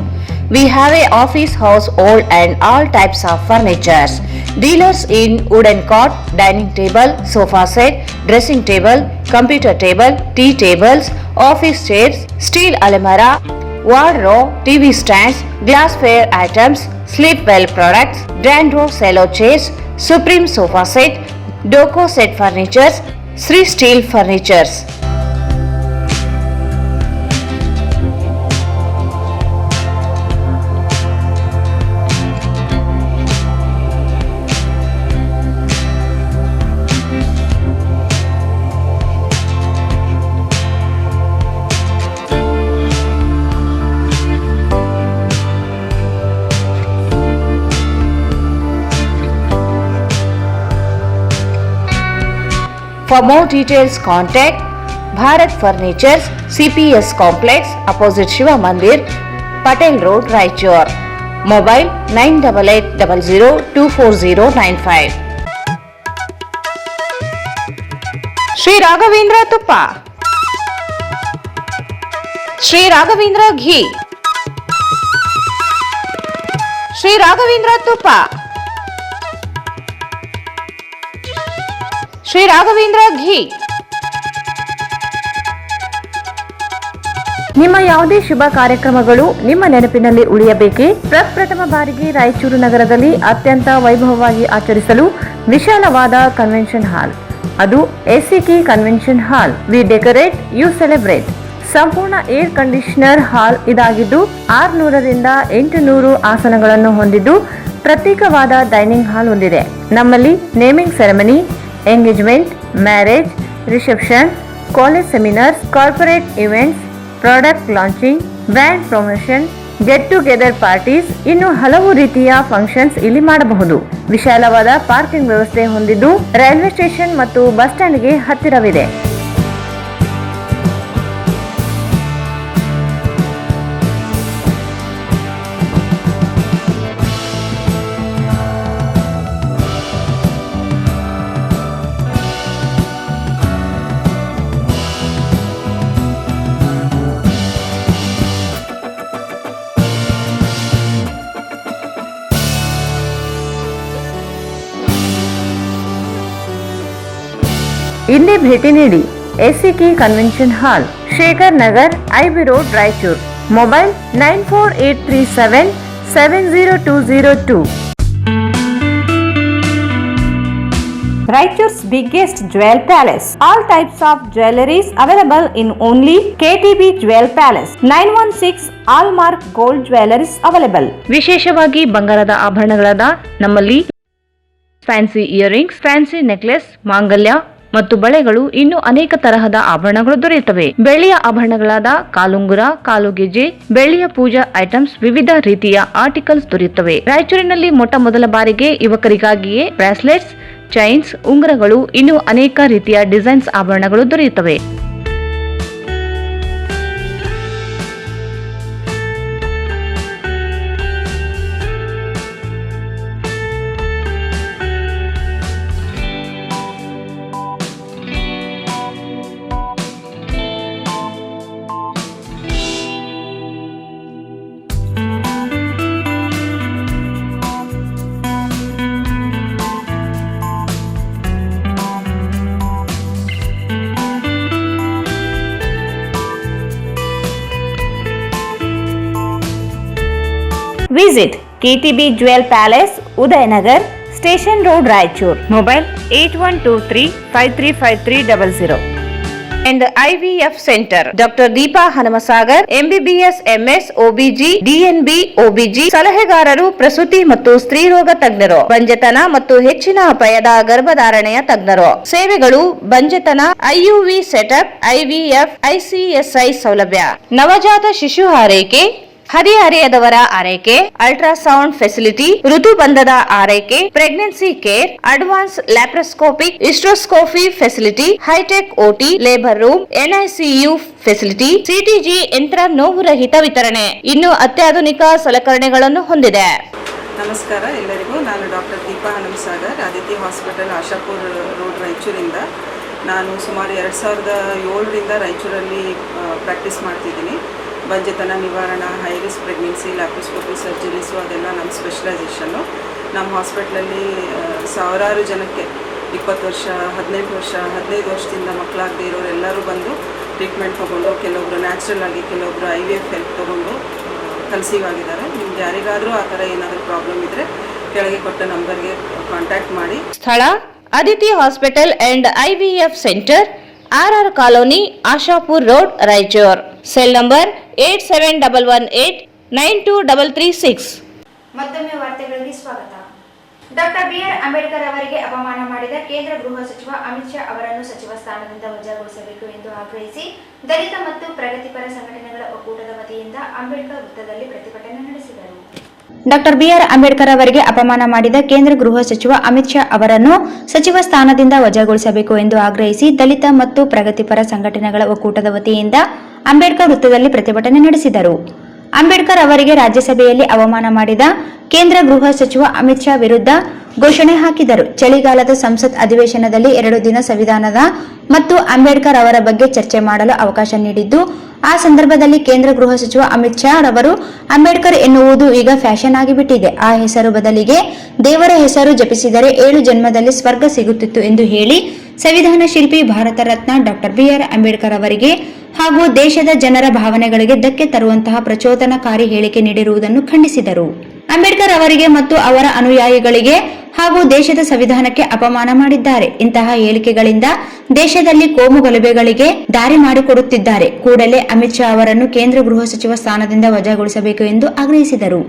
We have a office house old and all types of furnitures. Dealers in wooden cot, dining table, sofa set, dressing table, computer table, tea tables, office chairs, steel almirah, wardrobe, TV stands, glassware items, sleepwell products, Dandro cello chairs, Supreme sofa set, Doco set furnitures, Sri Steel Furnitures. For more details, contact Bharat Furnitures, CPS Complex, opposite Shiva Mandir, Patel Road, Raichur. Mobile 9880024095. Sri Raghavendra Tuppa, Sri Raghavendra Ghee, Sri Raghavendra Tuppa, Shri Raghavendra ghee. ನಿಮ್ಮ ಯಾವುದೇ ಶುಭ ಕಾರ್ಯಕ್ರಮಗಳು ನಿಮ್ಮ ನೆನಪಿನಲ್ಲಿ ಉಳಿಯಬೇಕೇ? ಪ್ರಪ್ರಥಮ ಬಾರಿಗೆ ರಾಯಚೂರು ನಗರದಲ್ಲಿ ಅತ್ಯಂತ ವೈಭವವಾಗಿ ಆಚರಿಸಲು ವಿಶಾಲವಾದ ಕನ್ವೆನ್ಷನ್ ಹಾಲ್, ಅದು ACK convention hall. We decorate, you celebrate. ಸಂಪೂರ್ಣ ಏರ್ ಕಂಡೀಷನರ್ ಹಾಲ್ ಇದಾಗಿದ್ದು 600 ರಿಂದ 800 ಆಸನಗಳನ್ನು ಹೊಂದಿದ್ದು ಪ್ರತ್ಯೇಕವಾದ ಡೈನಿಂಗ್ ಹಾಲ್ ಹೊಂದಿದೆ. ನಮ್ಮಲ್ಲಿ naming ceremony, engagement, marriage, reception, college seminars, corporate events, product launching, brand promotion, get together parties, ಇನ್ನು ಹಲವು ರೀತಿಯ ಫಂಕ್ಷನ್ಸ್ ಇಲ್ಲಿ ಮಾಡಬಹುದು. ವಿಶಾಲವಾದ ಪಾರ್ಕಿಂಗ್ ವ್ಯವಸ್ಥೆ ಹೊಂದಿದ್ದು ರೈಲ್ವೆ ಸ್ಟೇಷನ್ ಮತ್ತು ಬಸ್ ಸ್ಟ್ಯಾಂಡ್ಗೆ ಹತ್ತಿರವಿದೆ. ಇಲ್ಲಿ ಭೇಟಿ ನೀಡಿ. ACK convention hall, Shekhar Nagar, IB road, Raichur. Mobile 9483770202. Raichur's biggest jewel palace. All types of jewelries available in only KTB Jewel Palace. 916 Allmark Gold Jewelries available. ವಿಶೇಷವಾಗಿ ಬಂಗಾರದ ಆಭರಣಗಳಾದ ನಮ್ಮಲ್ಲಿ ಫ್ಯಾನ್ಸಿ ಇಯರಿಂಗ್ಸ್, ಫ್ಯಾನ್ಸಿ ನೆಕ್ಲೆಸ್, ಮಾಂಗಲ್ಯ ಮತ್ತು ಬಳೆಗಳು, ಇನ್ನು ಅನೇಕ ತರಹದ ಆಭರಣಗಳು ದೊರೆಯುತ್ತವೆ. ಬೆಳ್ಳಿಯ ಆಭರಣಗಳಾದ ಕಾಲುಂಗುರ, ಕಾಲುಗೆಜೆ, ಬೆಳ್ಳಿಯ ಪೂಜಾ ಐಟಮ್ಸ್, ವಿವಿಧ ರೀತಿಯ ಆರ್ಟಿಕಲ್ಸ್ ದೊರೆಯುತ್ತವೆ. ರಾಯಚೂರಿನಲ್ಲಿ ಮೊಟ್ಟ ಮೊದಲ ಬಾರಿಗೆ ಯುವಕರಿಗಾಗಿಯೇ ಬ್ರಾಸ್ಲೆಟ್ಸ್, ಚೈನ್ಸ್, ಉಂಗುರಗಳು, ಇನ್ನು ಅನೇಕ ರೀತಿಯ ಡಿಸೈನ್ಸ್ ಆಭರಣಗಳು ದೊರೆಯುತ್ತವೆ. Visit KTB Jewel Palace, Udayanagar, Station Road, Raichur. Mobile 8123535300. And IVF Center, Dr. Deepa Hanamasagar, MBBS, MS, OBG, DNB, OBG, ಸಲಹೆಗಾರರು, ಪ್ರಸೂತಿ ಮತ್ತು ಸ್ತ್ರೀರೋಗ ತಜ್ಞರು, ಬಂಜೆತನ ಮತ್ತು ಹೆಚ್ಚಿನ ಅಪಾಯದ ಗರ್ಭಧಾರಣೆಯ ತಜ್ಞರು. ಸೇವೆಗಳು: ಬಂಜೆತನ, IUV ಸೆಟಪ್, IVF, ICSI ಸೌಲಭ್ಯ, ನವಜಾತ ಶಿಶು ಆರೈಕೆ, ಹದಿಹರೆಯದವರ ಆರೈಕೆ, ಅಲ್ಟ್ರಾಸೌಂಡ್ ಫೆಸಿಲಿಟಿ, ಋತುಬಂಧದ ಆರೈಕೆ, pregnancy care, advance laparoscopic hysteroscopy facility, hitech OT, labour room, NICU facility, CTG ಯಂತ್ರ, ನೋವು ರಹಿತ ವಿತರಣೆ, ಇನ್ನು ಅತ್ಯಾಧುನಿಕ ಸಲಕರಣೆಗಳನ್ನು ಹೊಂದಿದೆ. ನಮಸ್ಕಾರ ಎಲ್ಲರಿಗೂ. ನಾನು doctor Deepa Hanumasagar, Aditya hospital, Ashapur road, ರಾಯಚೂರಿಂದ. ನಾನು ಸುಮಾರು 2007ರಿಂದ ರಾಯಚೂರಲ್ಲಿ ಪ್ರಾಕ್ಟೀಸ್ ಮಾಡ್ತಿದ್ದೀನಿ. ಬಂಜೆತನ ನಿವಾರಣಾ, high risk pregnancy, laparoscopy surgeries ಅದೆಲ್ಲ ನಮ್ಮ ಸ್ಪೆಷಲೈಸೇಷನ್ನು. ನಮ್ಮ ಹಾಸ್ಪಿಟ್ಲಲ್ಲಿ ಸಾವಿರಾರು ಜನಕ್ಕೆ 20 ವರ್ಷ, 18 ವರ್ಷ, 15 ವರ್ಷದಿಂದ ಮಕ್ಕಳಾಗದೇ ಇರೋರೆಲ್ಲರೂ ಬಂದು ಟ್ರೀಟ್ಮೆಂಟ್ ತೊಗೊಂಡು, ಕೆಲವೊಬ್ಬರು ನ್ಯಾಚುರಲ್ ಆಗಿ, ಕೆಲವೊಬ್ಬರು IVF ಹೆಲ್ಪ್ ತೊಗೊಂಡು ಕನ್ಸೀವ್ ಆಗಿದ್ದಾರೆ. ನಿಮ್ಗೆ ಯಾರಿಗಾದರೂ ಆ ಥರ ಏನಾದರೂ ಪ್ರಾಬ್ಲಮ್ ಇದ್ದರೆ ಕೆಳಗೆ ಕೊಟ್ಟ ನಂಬರ್ಗೆ ಕಾಂಟ್ಯಾಕ್ಟ್ ಮಾಡಿ. ಸ್ಥಳ Aditi hospital and IVF centre, RR colony, Ashapur road, Raichur. Cell number 8711892336. ಮತ್ತೊಮ್ಮೆ ವಾರ್ತೆಗಳಿಗೆ ಸ್ವಾಗತ. ಡಾಕ್ಟರ್ BR ಅಂಬೇಡ್ಕರ್ ಅವರಿಗೆ ಅಪಮಾನ ಮಾಡಿದ ಕೇಂದ್ರ ಗೃಹ ಸಚಿವ ಅಮಿತ್ ಶಾ ಅವರನ್ನು ಸಚಿವ ಸ್ಥಾನದಿಂದ ವಜಾಗೊಳಿಸಬೇಕು ಎಂದು ಆಗ್ರಹಿಸಿ ದಲಿತ ಮತ್ತು ಪ್ರಗತಿಪರ ಸಂಘಟನೆಗಳ ಒಕ್ಕೂಟದ ವತಿಯಿಂದ ಅಂಬೇಡ್ಕರ್ ವೃತ್ತದಲ್ಲಿ ಪ್ರತಿಭಟನೆ ನಡೆಸಿದರು. ಡಾಕ್ಟರ್ BR ಅಂಬೇಡ್ಕರ್ ಅವರಿಗೆ ಅಪಮಾನ ಮಾಡಿದ ಕೇಂದ್ರ ಗೃಹ ಸಚಿವ ಅಮಿತ್ ಶಾ ಅವರನ್ನು ಸಚಿವ ಸ್ಥಾನದಿಂದ ವಜಾಗೊಳಿಸಬೇಕು ಎಂದು ಆಗ್ರಹಿಸಿ ದಲಿತ ಮತ್ತು ಪ್ರಗತಿಪರ ಸಂಘಟನೆಗಳ ಒಕ್ಕೂಟದ ವತಿಯಿಂದ ಅಂಬೇಡ್ಕರ್ ವೃತ್ತದಲ್ಲಿ ಪ್ರತಿಭಟನೆ ನಡೆಸಿದರು. ಅಂಬೇಡ್ಕರ್ ಅವರಿಗೆ ರಾಜ್ಯಸಭೆಯಲ್ಲಿ ಅವಮಾನ ಮಾಡಿದ ಕೇಂದ್ರ ಗೃಹ ಸಚಿವ ಅಮಿತ್ ಶಾ ವಿರುದ್ಧ ಘೋಷಣೆ ಹಾಕಿದರು. ಚಳಿಗಾಲದ ಸಂಸತ್ ಅಧಿವೇಶನದಲ್ಲಿ 2 ದಿನ ಸಂವಿಧಾನದ ಮತ್ತು ಅಂಬೇಡ್ಕರ್ ಅವರ ಬಗ್ಗೆ ಚರ್ಚೆ ಮಾಡಲು ಅವಕಾಶ ನೀಡಿದ್ದು, ಆ ಸಂದರ್ಭದಲ್ಲಿ ಕೇಂದ್ರ ಗೃಹ ಸಚಿವ ಅಮಿತ್ ಶಾ ರವರು ಅಂಬೇಡ್ಕರ್ ಎನ್ನುವುದು ಈಗ ಫ್ಯಾಷನ್ ಆಗಿಬಿಟ್ಟಿದೆ, ಆ ಹೆಸರು ಬದಲಿಗೆ ದೇವರ ಹೆಸರು ಜಪಿಸಿದರೆ 7 ಜನ್ಮದಲ್ಲಿ ಸ್ವರ್ಗ ಸಿಗುತ್ತಿತ್ತು ಎಂದು ಹೇಳಿ ಸಂವಿಧಾನ ಶಿಲ್ಪಿ, ಭಾರತ ರತ್ನ ಡಾಕ್ಟರ್ BR ಅಂಬೇಡ್ಕರ್ ಅವರಿಗೆ ಹಾಗೂ ದೇಶದ ಜನರ ಭಾವನೆಗಳಿಗೆ ಧಕ್ಕೆ ತರುವಂತಹ ಪ್ರಚೋದನಕಾರಿ ಹೇಳಿಕೆ ನೀಡಿರುವುದನ್ನು ಖಂಡಿಸಿದರು. ಅಂಬೇಡ್ಕರ್ ಅವರಿಗೆ ಮತ್ತು ಅವರ ಅನುಯಾಯಿಗಳಿಗೆ ಹಾಗೂ ದೇಶದ ಸಂವಿಧಾನಕ್ಕೆ ಅಪಮಾನ ಮಾಡಿದ್ದಾರೆ. ಇಂತಹ ಹೇಳಿಕೆಗಳಿಂದ ದೇಶದಲ್ಲಿ ಕೋಮು ಗಲಭೆಗಳಿಗೆ ದಾರಿ ಮಾಡಿಕೊಡುತ್ತಿದ್ದಾರೆ. ಕೂಡಲೇ ಅಮಿತ್ ಶಾ ಅವರನ್ನು ಕೇಂದ್ರ ಗೃಹ ಸಚಿವ ಸ್ಥಾನದಿಂದ ವಜಾಗೊಳಿಸಬೇಕು ಎಂದು ಆಗ್ರಹಿಸಿದರು.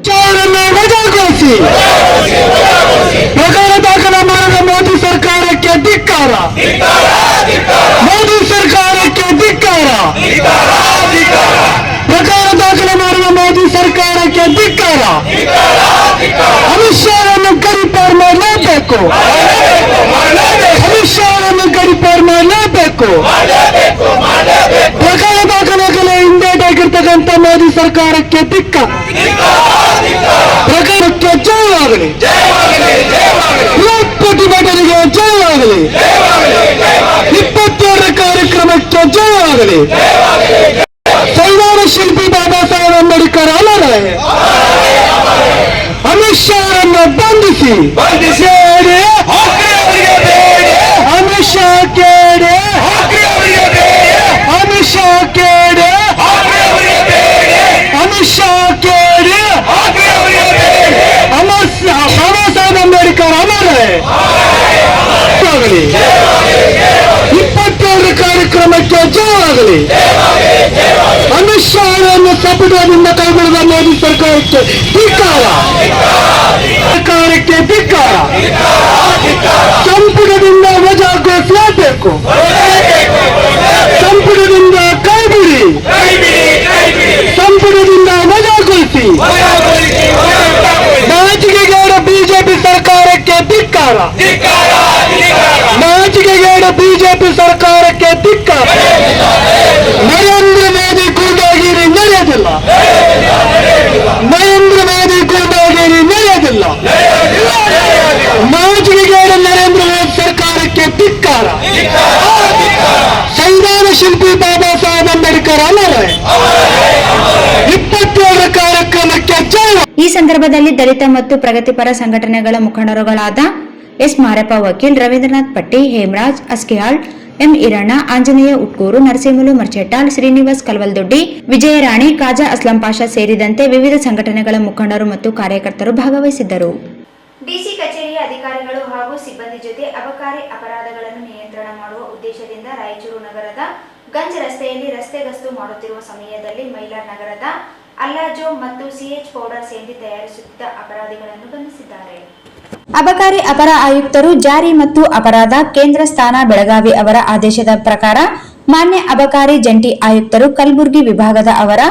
ಮೋದಿ ಸರ್ಕಾರಕ್ಕೆ ಧಿಕ್ಕಾರ, ಮೋದಿ ಸರ್ಕಾರಕ್ಕೆ ಧಿಕ್ಕಾರ, ಪ್ರಕರಣ ದಾಖಲೆ ಮಾಡುವ ಮೋದಿ ಸರ್ಕಾರಕ್ಕೆ ಧಿಕ್ಕಾರ. ಅಮಿತ್ ಶಾ ಅವರನ್ನು ಗಡಿಪಾರು ಮಾಡಲೇಬೇಕು, ಅಮಿತ್ ಶಾ ಅವರನ್ನು ಗಡಿಪಾರು ಮಾಡಲೇಬೇಕು. ಪ್ರಕರಣ ದಾಖಲೆಗಳ ಹಿಂದೇಟ್ ಆಗಿರ್ತಕ್ಕಂಥ ಮೋದಿ ಸರ್ಕಾರಕ್ಕೆ ಧಿಕ್ಕಾರ. ಪ್ರಕರಣಕ್ಕೆ ಜಯವಾಗಲಿ, ಪ್ರತಿಭಟನೆಗೆ ಜಯವಾಗಲಿ, 27ರ ಕಾರ್ಯಕ್ರಮಕ್ಕೆ ಜಯವಾಗಲಿ. ಸಂವಿಧಾನ ಶಿಲ್ಪಿ ಬಾಬಾ ಸಾಹೇಬ್ ಅಂಬೇಡ್ಕರ್ ಅಮರೇ. ಅಮಿತ್ ಶಾ ಅವರನ್ನು ಬಂಧಿಸಿ, ಅಮಿತ್ ಶಾ ಕೇಡೆ, ಅಮಿತ್ ಶಾ ಕೇಡೆ, ಅಮಿತ್ ಶಾ ಕೇಡೆ, ಬಾಬಾ ಸಾಹೇಬ್ ಅಂಬೇಡ್ಕರ್ ಅಮರೇ. 27ರ ಕಾರ್ಯಕ್ರಮಕ್ಕೆ ಜಯವಾಗಲಿ. ಅಮಿತ್ ಶಾ ಅವರನ್ನು ಸಂಪುಟದಿಂದ ಕೈಗೊಳ್ಳುವ ಮೋದಿ ಸರ್ಕಾರಕ್ಕೆ ಧಿಕ್ಕಾರ, ಸರ್ಕಾರಕ್ಕೆ ಧಿಕ್ಕಾರ. ಸಂಪುಟದಿಂದ ವಜಾಗೊಳಿಸಲೇಬೇಕು, ಸಂಪುಟದಿಂದ ಕೈಬಿಡಿ, ಸಂಪುಟದಿಂದ ವಜಾಗೊಳಿಸಿ. ನಾಚಿಕೆಗೇಡ ಬಿಜೆಪಿ ಸರ್ಕಾರಕ್ಕೆ ಧಿಕ್ಕಾರ, ನಾಚಿಕೆಗೇಡ ಬಿಜೆಪಿ ಸರ್ಕಾರಕ್ಕೆ ಧಿಕ್ಕಾರ. ನರೇಂದ್ರ ಮೋದಿ ಗೂಂಡಾಗಿರಿ ನಡೆಯೋದಿಲ್ಲ, ನರೇಂದ್ರ ಮೋದಿ ಗೂಂಡಾಗಿರಿ ನಡೆಯೋದಿಲ್ಲ. ನಾಚಿಕೆಗೇಡ ನರೇಂದ್ರ ಮೋದಿ ಸರ್ಕಾರಕ್ಕೆ ಧಿಕ್ಕಾರ. ಸಂವಿಧಾನ ಶಿಲ್ಪಿ ಬಾಬಾ ಸಾಹೇಬ್ ಅಂಬೇಡ್ಕರ್ ಅಮರೇ. 27ರ ಕಾರ್ಯಕ್ರಮಕ್ಕೆ ಜಯ. ಈ ಸಂದರ್ಭದಲ್ಲಿ ದಲಿತ ಮತ್ತು ಪ್ರಗತಿಪರ ಸಂಘಟನೆಗಳ ಮುಖಂಡರುಗಳಾದ ಎಸ್ ಮಾರಪ್ಪ ವಕೀಲ್, ರವೀಂದ್ರನಾಥ್ ಪಟ್ಟಿ, ಹೇಮರಾಜ್ ಅಸ್ಕಿಹಾಳ್, ಎಂ ಈರಣ್ಣ, ಆಂಜನೇಯ ಉಟ್ಕೂರು, ನರಸಿಂಹಲು ಮರ್ಚೆಟ್ಟಾಲ್, ಶ್ರೀನಿವಾಸ್ ಕಲ್ವಲ್ದೊಡ್ಡಿ, ವಿಜಯರಾಣಿ, ಕಾಜಾ ಅಸ್ಲಂ ಪಾಷಾ ಸೇರಿದಂತೆ ವಿವಿಧ ಸಂಘಟನೆಗಳ ಮುಖಂಡರು ಮತ್ತು ಕಾರ್ಯಕರ್ತರು ಭಾಗವಹಿಸಿದ್ದರು. ಡಿಸಿ ಕಚೇರಿಯ ಅಧಿಕಾರಿಗಳು ಹಾಗೂ ಸಿಬ್ಬಂದಿ ಜೊತೆ ಅಬಕಾರಿ ಅಪರಾಧಗಳನ್ನು ನಿಯಂತ್ರಣ ಮಾಡುವ ಉದ್ದೇಶದಿಂದ ರಾಯಚೂರು ನಗರದ ಗಂಜ್ ರಸ್ತೆಯಲ್ಲಿ ರಸ್ತೆ ಗಸ್ತು ಮಾಡುತ್ತಿರುವ ಸಮಯದಲ್ಲಿ ಮೈಲಾರ್ ನಗರದ ಅಲ್ಲಾಜೋ ಮತ್ತು CH ಪೌಡರ್ ಸೇಂದಿ ತಯಾರಿಸುತ್ತಿದ್ದ ಅಪರಾಧಿಗಳನ್ನು ಬಂಧಿಸಿದ್ದಾರೆ. ಅಬಕಾರಿ ಅಪರ ಆಯುಕ್ತರು ಜಾರಿ ಮತ್ತು ಅಪರಾಧ ಕೇಂದ್ರ ಸ್ಥಾನ ಬೆಳಗಾವಿ ಅವರ ಆದೇಶದ ಪ್ರಕಾರ ಮಾನ್ಯ ಅಬಕಾರಿ ಜಂಟಿ ಆಯುಕ್ತರು ಕಲಬುರಗಿ ವಿಭಾಗದ ಅವರ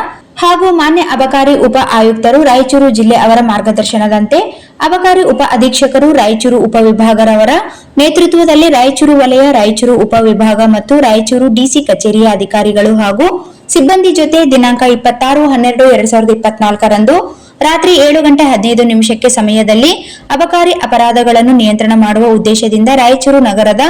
ಹಾಗೂ ಮಾನ್ಯ ಅಬಕಾರಿ ಉಪ ಆಯುಕ್ತರು ರಾಯಚೂರು ಜಿಲ್ಲೆ ಅವರ ಮಾರ್ಗದರ್ಶನದಂತೆ ಅಬಕಾರಿ ಉಪ ಅಧೀಕ್ಷಕರು ರಾಯಚೂರು ಉಪವಿಭಾಗರವರ ನೇತೃತ್ವದಲ್ಲಿ ರಾಯಚೂರು ವಲಯ, ರಾಯಚೂರು ಉಪವಿಭಾಗ ಮತ್ತು ರಾಯಚೂರು ಡಿಸಿ ಕಚೇರಿಯ ಅಧಿಕಾರಿಗಳು ಹಾಗೂ ಸಿಬ್ಬಂದಿ ಜೊತೆ ದಿನಾಂಕ 26/12/2024 ರಾತ್ರಿ 7:15 ಸಮಯದಲ್ಲಿ ಅಬಕಾರಿ ಅಪರಾಧಗಳನ್ನು ನಿಯಂತ್ರಣ ಮಾಡುವ ಉದ್ದೇಶದಿಂದ ರಾಯಚೂರು ನಗರದ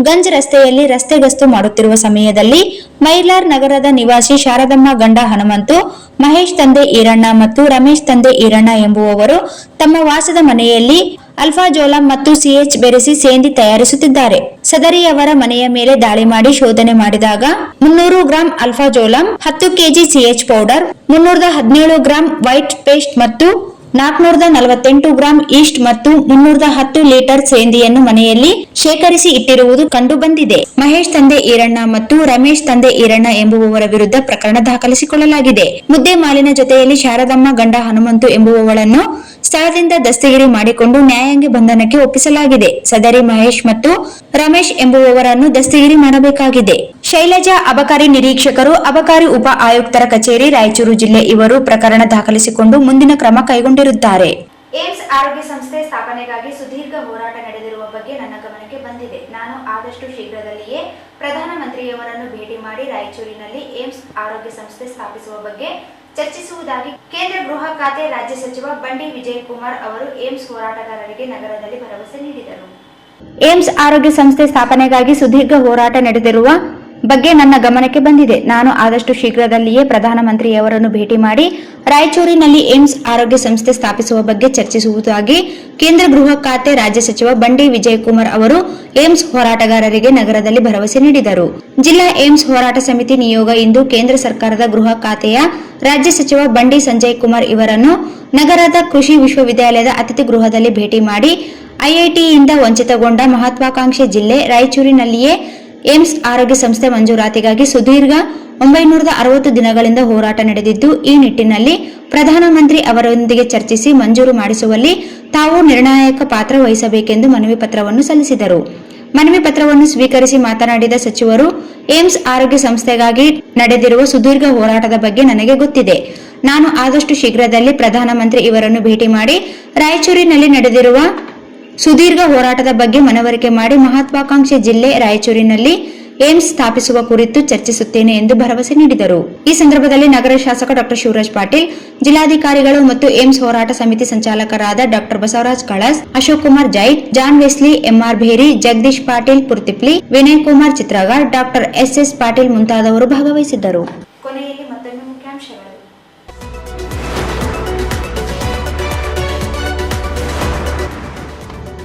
ಗಂಜ್ ರಸ್ತೆಯಲ್ಲಿ ರಸ್ತೆ ಗಸ್ತು ಮಾಡುತ್ತಿರುವ ಸಮಯದಲ್ಲಿ ಮೈಲಾರ್ ನಗರದ ನಿವಾಸಿ ಶಾರದಮ್ಮ ಗಂಡ ಹನುಮಂತು, ಮಹೇಶ್ ತಂದೆ ಈರಣ್ಣ ಮತ್ತು ರಮೇಶ್ ತಂದೆ ಈರಣ್ಣ ಎಂಬುವವರು ತಮ್ಮ ವಾಸದ ಮನೆಯಲ್ಲಿ ಅಲ್ಫಾಜೋಲಂ ಮತ್ತು ಸಿಎಚ್ ಬೆರೆಸಿ ಸೇಂದಿ ತಯಾರಿಸುತ್ತಿದ್ದಾರೆ. ಸದರಿಯವರ ಮನೆಯ ಮೇಲೆ ದಾಳಿ ಮಾಡಿ ಶೋಧನೆ ಮಾಡಿದಾಗ 300 gram alprazolam, 10 KG CH powder, 317 gram white paste ಮತ್ತು 448 ಗ್ರಾಂ ಈಸ್ಟ್ ಮತ್ತು 310 ಲೀಟರ್ ಸೇಂದಿಯನ್ನು ಮನೆಯಲ್ಲಿ ಶೇಖರಿಸಿ ಇಟ್ಟಿರುವುದು ಕಂಡು ಬಂದಿದೆ. ಮಹೇಶ್ ತಂದೆ ಈರಣ್ಣ ಮತ್ತು ರಮೇಶ್ ತಂದೆ ಈರಣ್ಣ ಎಂಬುವವರ ವಿರುದ್ಧ ಪ್ರಕರಣ ದಾಖಲಿಸಿಕೊಳ್ಳಲಾಗಿದೆ. ಮುದ್ದೆ ಮಾಲಿನ ಜೊತೆಯಲ್ಲಿ ಶಾರದಮ್ಮ ಗಂಡ ಹನುಮಂತು ಎಂಬುವವಳನ್ನು ಸ್ಥಳದಿಂದ ದಸ್ತಗಿರಿ ಮಾಡಿಕೊಂಡು ನ್ಯಾಯಾಂಗ ಬಂಧನಕ್ಕೆ ಒಪ್ಪಿಸಲಾಗಿದೆ. ಸದರಿ ಮಹೇಶ್ ಮತ್ತು ರಮೇಶ್ ಎಂಬುವವರನ್ನು ದಸ್ತಗಿರಿ ಮಾಡಬೇಕಾಗಿದೆ. ಶೈಲಜಾ ಅಬಕಾರಿ ನಿರೀಕ್ಷಕರು, ಅಬಕಾರಿ ಉಪ ಆಯುಕ್ತರ ಕಚೇರಿ, ರಾಯಚೂರು ಜಿಲ್ಲೆ ಇವರು ಪ್ರಕರಣ ದಾಖಲಿಸಿಕೊಂಡು ಮುಂದಿನ ಕ್ರಮ ಕೈಗೊಂಡಿರುತ್ತಾರೆ. ಏಮ್ಸ್ ಆರೋಗ್ಯ ಸಂಸ್ಥೆ ಸ್ಥಾಪನೆಗಾಗಿ ಸುದೀರ್ಘ ಹೋರಾಟ ನಡೆದಿರುವ ಬಗ್ಗೆ ನನ್ನ ಗಮನಕ್ಕೆ ಬಂದಿದೆ. ನಾನು ಆದಷ್ಟು ಶೀಘ್ರದಲ್ಲಿಯೇ ಪ್ರಧಾನಮಂತ್ರಿಯವರನ್ನು ಭೇಟಿ ಮಾಡಿ ರಾಯಚೂರಿನಲ್ಲಿ ಏಮ್ಸ್ ಆರೋಗ್ಯ ಸಂಸ್ಥೆ ಸ್ಥಾಪಿಸುವ ಬಗ್ಗೆ ಚರ್ಚಿಸುವುದಾಗಿ ಕೇಂದ್ರ ಗೃಹ ಖಾತೆ ರಾಜ್ಯ ಸಚಿವ ಬಂಡಿ ವಿಜಯ್ ಕುಮಾರ್ ಅವರು ಏಮ್ಸ್ ಹೋರಾಟಗಾರರಿಗೆ ನಗರದಲ್ಲಿ ಭರವಸೆ ನೀಡಿದರು. ಏಮ್ಸ್ ಆರೋಗ್ಯ ಸಂಸ್ಥೆ ಸ್ಥಾಪನೆಗಾಗಿ ಸುದೀರ್ಘ ಹೋರಾಟ ನಡೆದಿರುವ ಬಗ್ಗೆ ನನ್ನ ಗಮನಕ್ಕೆ ಬಂದಿದೆ. ನಾನು ಆದಷ್ಟು ಶೀಘ್ರದಲ್ಲಿಯೇ ಪ್ರಧಾನಮಂತ್ರಿಯವರನ್ನು ಭೇಟಿ ಮಾಡಿ ರಾಯಚೂರಿನಲ್ಲಿ ಏಮ್ಸ್ ಆರೋಗ್ಯ ಸಂಸ್ಥೆ ಸ್ಥಾಪಿಸುವ ಬಗ್ಗೆ ಚರ್ಚಿಸುವುದಾಗಿ ಕೇಂದ್ರ ಗೃಹ ಖಾತೆ ರಾಜ್ಯ ಸಚಿವ ಬಂಡಿ ವಿಜಯ್ ಕುಮಾರ್ ಅವರು ಏಮ್ಸ್ ಹೋರಾಟಗಾರರಿಗೆ ನಗರದಲ್ಲಿ ಭರವಸೆ ನೀಡಿದರು. ಜಿಲ್ಲಾ ಏಮ್ಸ್ ಹೋರಾಟ ಸಮಿತಿ ನಿಯೋಗ ಇಂದು ಕೇಂದ್ರ ಸರ್ಕಾರದ ಗೃಹ ಖಾತೆಯ ರಾಜ್ಯ ಸಚಿವ ಬಂಡಿ ಸಂಜಯ್ ಕುಮಾರ್ ಇವರನ್ನು ನಗರದ ಕೃಷಿ ವಿಶ್ವವಿದ್ಯಾಲಯದ ಅತಿಥಿ ಗೃಹದಲ್ಲಿ ಭೇಟಿ ಮಾಡಿ ಐಐಟಿಯಿಂದ ವಂಚಿತಗೊಂಡ ಮಹತ್ವಾಕಾಂಕ್ಷೆ ಜಿಲ್ಲೆ ರಾಯಚೂರಿನಲ್ಲಿಯೇ ಏಮ್ಸ್ ಆರೋಗ್ಯ ಸಂಸ್ಥೆ ಮಂಜೂರಾತಿಗಾಗಿ ಸುದೀರ್ಘ 960 ದಿನಗಳಿಂದ ಹೋರಾಟ ನಡೆದಿದ್ದು, ಈ ನಿಟ್ಟಿನಲ್ಲಿ ಪ್ರಧಾನಮಂತ್ರಿ ಅವರೊಂದಿಗೆ ಚರ್ಚಿಸಿ ಮಂಜೂರು ಮಾಡಿಸುವಲ್ಲಿ ತಾವು ನಿರ್ಣಾಯಕ ಪಾತ್ರ ವಹಿಸಬೇಕೆಂದು ಮನವಿ ಪತ್ರವನ್ನು ಸಲ್ಲಿಸಿದರು. ಮನವಿ ಪತ್ರವನ್ನು ಸ್ವೀಕರಿಸಿ ಮಾತನಾಡಿದ ಸಚಿವರು, ಏಮ್ಸ್ ಆರೋಗ್ಯ ಸಂಸ್ಥೆಗಾಗಿ ನಡೆದಿರುವ ಸುದೀರ್ಘ ಹೋರಾಟದ ಬಗ್ಗೆ ನನಗೆ ಗೊತ್ತಿದೆ. ನಾನು ಆದಷ್ಟು ಶೀಘ್ರದಲ್ಲಿ ಪ್ರಧಾನಮಂತ್ರಿ ಇವರನ್ನು ಭೇಟಿ ಮಾಡಿ ರಾಯಚೂರಿನಲ್ಲಿ ನಡೆದಿರುವ ಸುದೀರ್ಘ ಹೋರಾಟದ ಬಗ್ಗೆ ಮನವರಿಕೆ ಮಾಡಿ ಮಹತ್ವಾಕಾಂಕ್ಷೆ ಜಿಲ್ಲೆ ರಾಯಚೂರಿನಲ್ಲಿ ಏಮ್ಸ್ ಸ್ಥಾಪಿಸುವ ಕುರಿತು ಚರ್ಚಿಸುತ್ತೇನೆ ಎಂದು ಭರವಸೆ ನೀಡಿದರು. ಈ ಸಂದರ್ಭದಲ್ಲಿ ನಗರ ಶಾಸಕ ಡಾ ಶಿವರಾಜ್ ಪಾಟೀಲ್, ಜಿಲ್ಲಾಧಿಕಾರಿಗಳು ಮತ್ತು ಏಮ್ಸ್ ಹೋರಾಟ ಸಮಿತಿ ಸಂಚಾಲಕರಾದ ಡಾ Basavaraj Kalas, Ashok Kumar Jait, John Wesley, MR Bheri, Jagadish Patil Purtipli, Vinay Kumar Chitragar, ಡಾ ಎಸ್ ಪಾಟೀಲ್ ಮುಂತಾದವರು ಭಾಗವಹಿಸಿದ್ದರು. ಕೊನೆಯಲ್ಲಿ ಮತ್ತೊಮ್ಮೆ ಮುಖ್ಯಾಂಶಗಳು.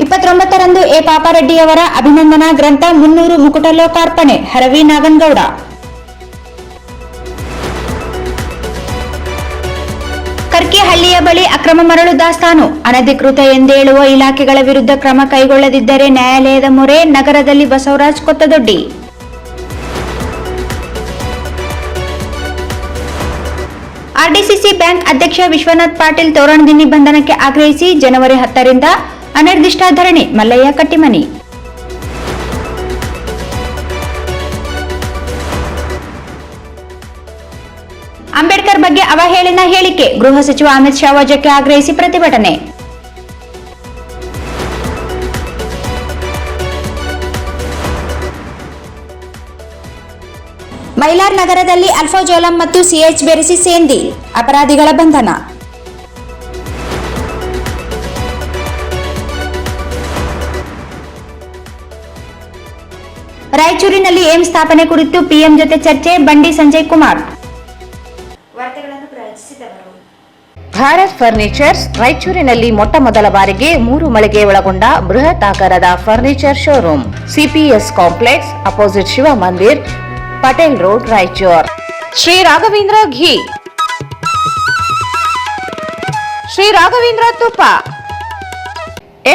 29ರಂದು ಎ ಪಾಪಾರೆಡ್ಡಿಯವರ ಅಭಿನಂದನಾ ಗ್ರಂಥ 300 ಮುಕುಟ ಲೋಕಾರ್ಪಣೆ, ಹರವಿ ನಾಗನಗೌಡ. ಕರ್ಕಿಹಳ್ಳಿಯ ಬಳಿ ಅಕ್ರಮ ಮರಳು ದಾಸ್ತಾನು, ಅನಧಿಕೃತ ಎಂದೇಳುವ ಇಲಾಖೆಗಳ ವಿರುದ್ಧ ಕ್ರಮ ಕೈಗೊಳ್ಳದಿದ್ದರೆ ನ್ಯಾಯಾಲಯದ ಮೊರೆ, ನಗರದಲ್ಲಿ ಬಸವರಾಜ್ ಕೊತ್ತದೊಡ್ಡಿ. ಆರ್ಡಿಸಿಸಿ ಬ್ಯಾಂಕ್ ಅಧ್ಯಕ್ಷ ವಿಶ್ವನಾಥ್ ಪಾಟೀಲ್ ತೋರಣದಿನ್ನಿ ಬಂಧನಕ್ಕೆ ಆಗ್ರಹಿಸಿ ಜನವರಿ 10ರಿಂದ ಅನಿರ್ದಿಷ್ಟ ಧರಣಿ, ಮಲ್ಲಯ್ಯ ಕಟ್ಟಿಮನಿ. ಅಂಬೇಡ್ಕರ್ ಬಗ್ಗೆ ಅವಹೇಳನ ಹೇಳಿಕೆ, ಗೃಹ ಸಚಿವ ಅಮಿತ್ ಶಾ ವಜಾಕ್ಕೆ ಆಗ್ರಹಿಸಿ ಪ್ರತಿಭಟನೆ. ಮೈಲಾರ್ ನಗರದಲ್ಲಿ ಅಲ್ಫಾಜೋಲಂ ಮತ್ತು ಸಿಎಚ್ ಬೆರೆಸಿ ಸೇಂದಿ, ಅಪರಾಧಿಗಳ ಬಂಧನ. ರಾಯಚೂರಿನಲ್ಲಿ ಏಮ್ಸ್ ಸ್ಥಾಪನೆ ಕುರಿತು ಪಿಎಂ ಜೊತೆ ಚರ್ಚೆ, ಬಂಡಿ ಸಂಜಯ್ ಕುಮಾರ್. ವಾರ್ತೆಗಳನ್ನು ಪ್ರಾಯೋಜಿಸಿದವರು ಭಾರತ್ ಫರ್ನಿಚರ್ಸ್. ರಾಯಚೂರಿನಲ್ಲಿ ಮೊಟ್ಟ ಮೊದಲ ಬಾರಿಗೆ 3 ಮಳಿಗೆ ಒಳಗೊಂಡ ಬೃಹತ್ ಆಕಾರದ furniture showroom, CPS complex, opposite Shiva Mandir, Patel road, Raichur. Shri Raghavendra ghee, Shri Raghavendra Tuppa,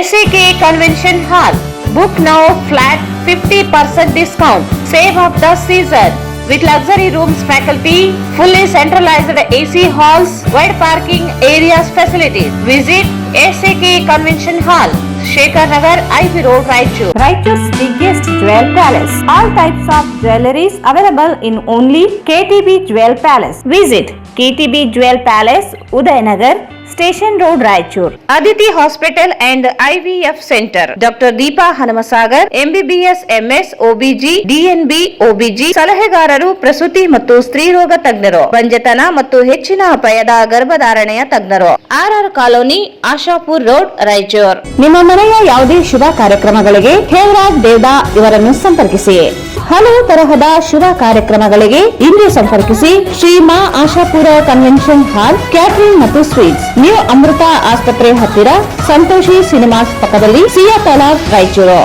SAK convention hall. Book now, flat 50% discount. Save of the season with luxury rooms, faculty, fully centralized AC halls, wide parking areas, facilities. Visit SAK Convention Hall, Shekhar Nagar, IV Road, Raichur. Raichur's biggest jewel palace. All types of jewelries available in only KTB Jewel Palace. Visit KTB Jewel Palace, Udayanagar, Station Road, Raichur. Aditi Hospital and IVF Center. Dr. Deepa Hanamasagar, MBBS, MS, OBG, DNB, OBG, ಸಲಹೆಗಾರರು ಪ್ರಸೂತಿ ಮತ್ತು ಸ್ತ್ರೀರೋಗ ತಜ್ಞರು, ಬಂಜೆತನ ಮತ್ತು ಹೆಚ್ಚಿನ ಅಪಾಯದ ಗರ್ಭಧಾರಣೆಯ ತಜ್ಞರು. RR colony, Ashapur road, Raichur. ನಿಮ್ಮ ಮನೆಯ ಯಾವುದೇ ಶುಭ ಕಾರ್ಯಕ್ರಮಗಳಿಗೆ ಹೇಮರಾಜ್ ದೇವದಾ ಇವರನ್ನು ಸಂಪರ್ಕಿಸಿ. ಹಲವು ತರಹದ ಶುಭ ಕಾರ್ಯಕ್ರಮಗಳಿಗೆ ಇಂದು ಸಂಪರ್ಕಿಸಿ. Shri Ma Ashapura convention hall, catering ಮತ್ತು ಸ್ವೀಟ್ಸ್, ನ್ಯೂ ಅಮೃತ ಆಸ್ಪತ್ರೆ ಹತ್ತಿರ, ಸಂತೋಷಿ ಸಿನಿಮಾಸ್ ಪಕ್ಕದಲ್ಲಿ, ಸಿಯಾ ತಲಾಬ್, ರಾಯಚೂರು.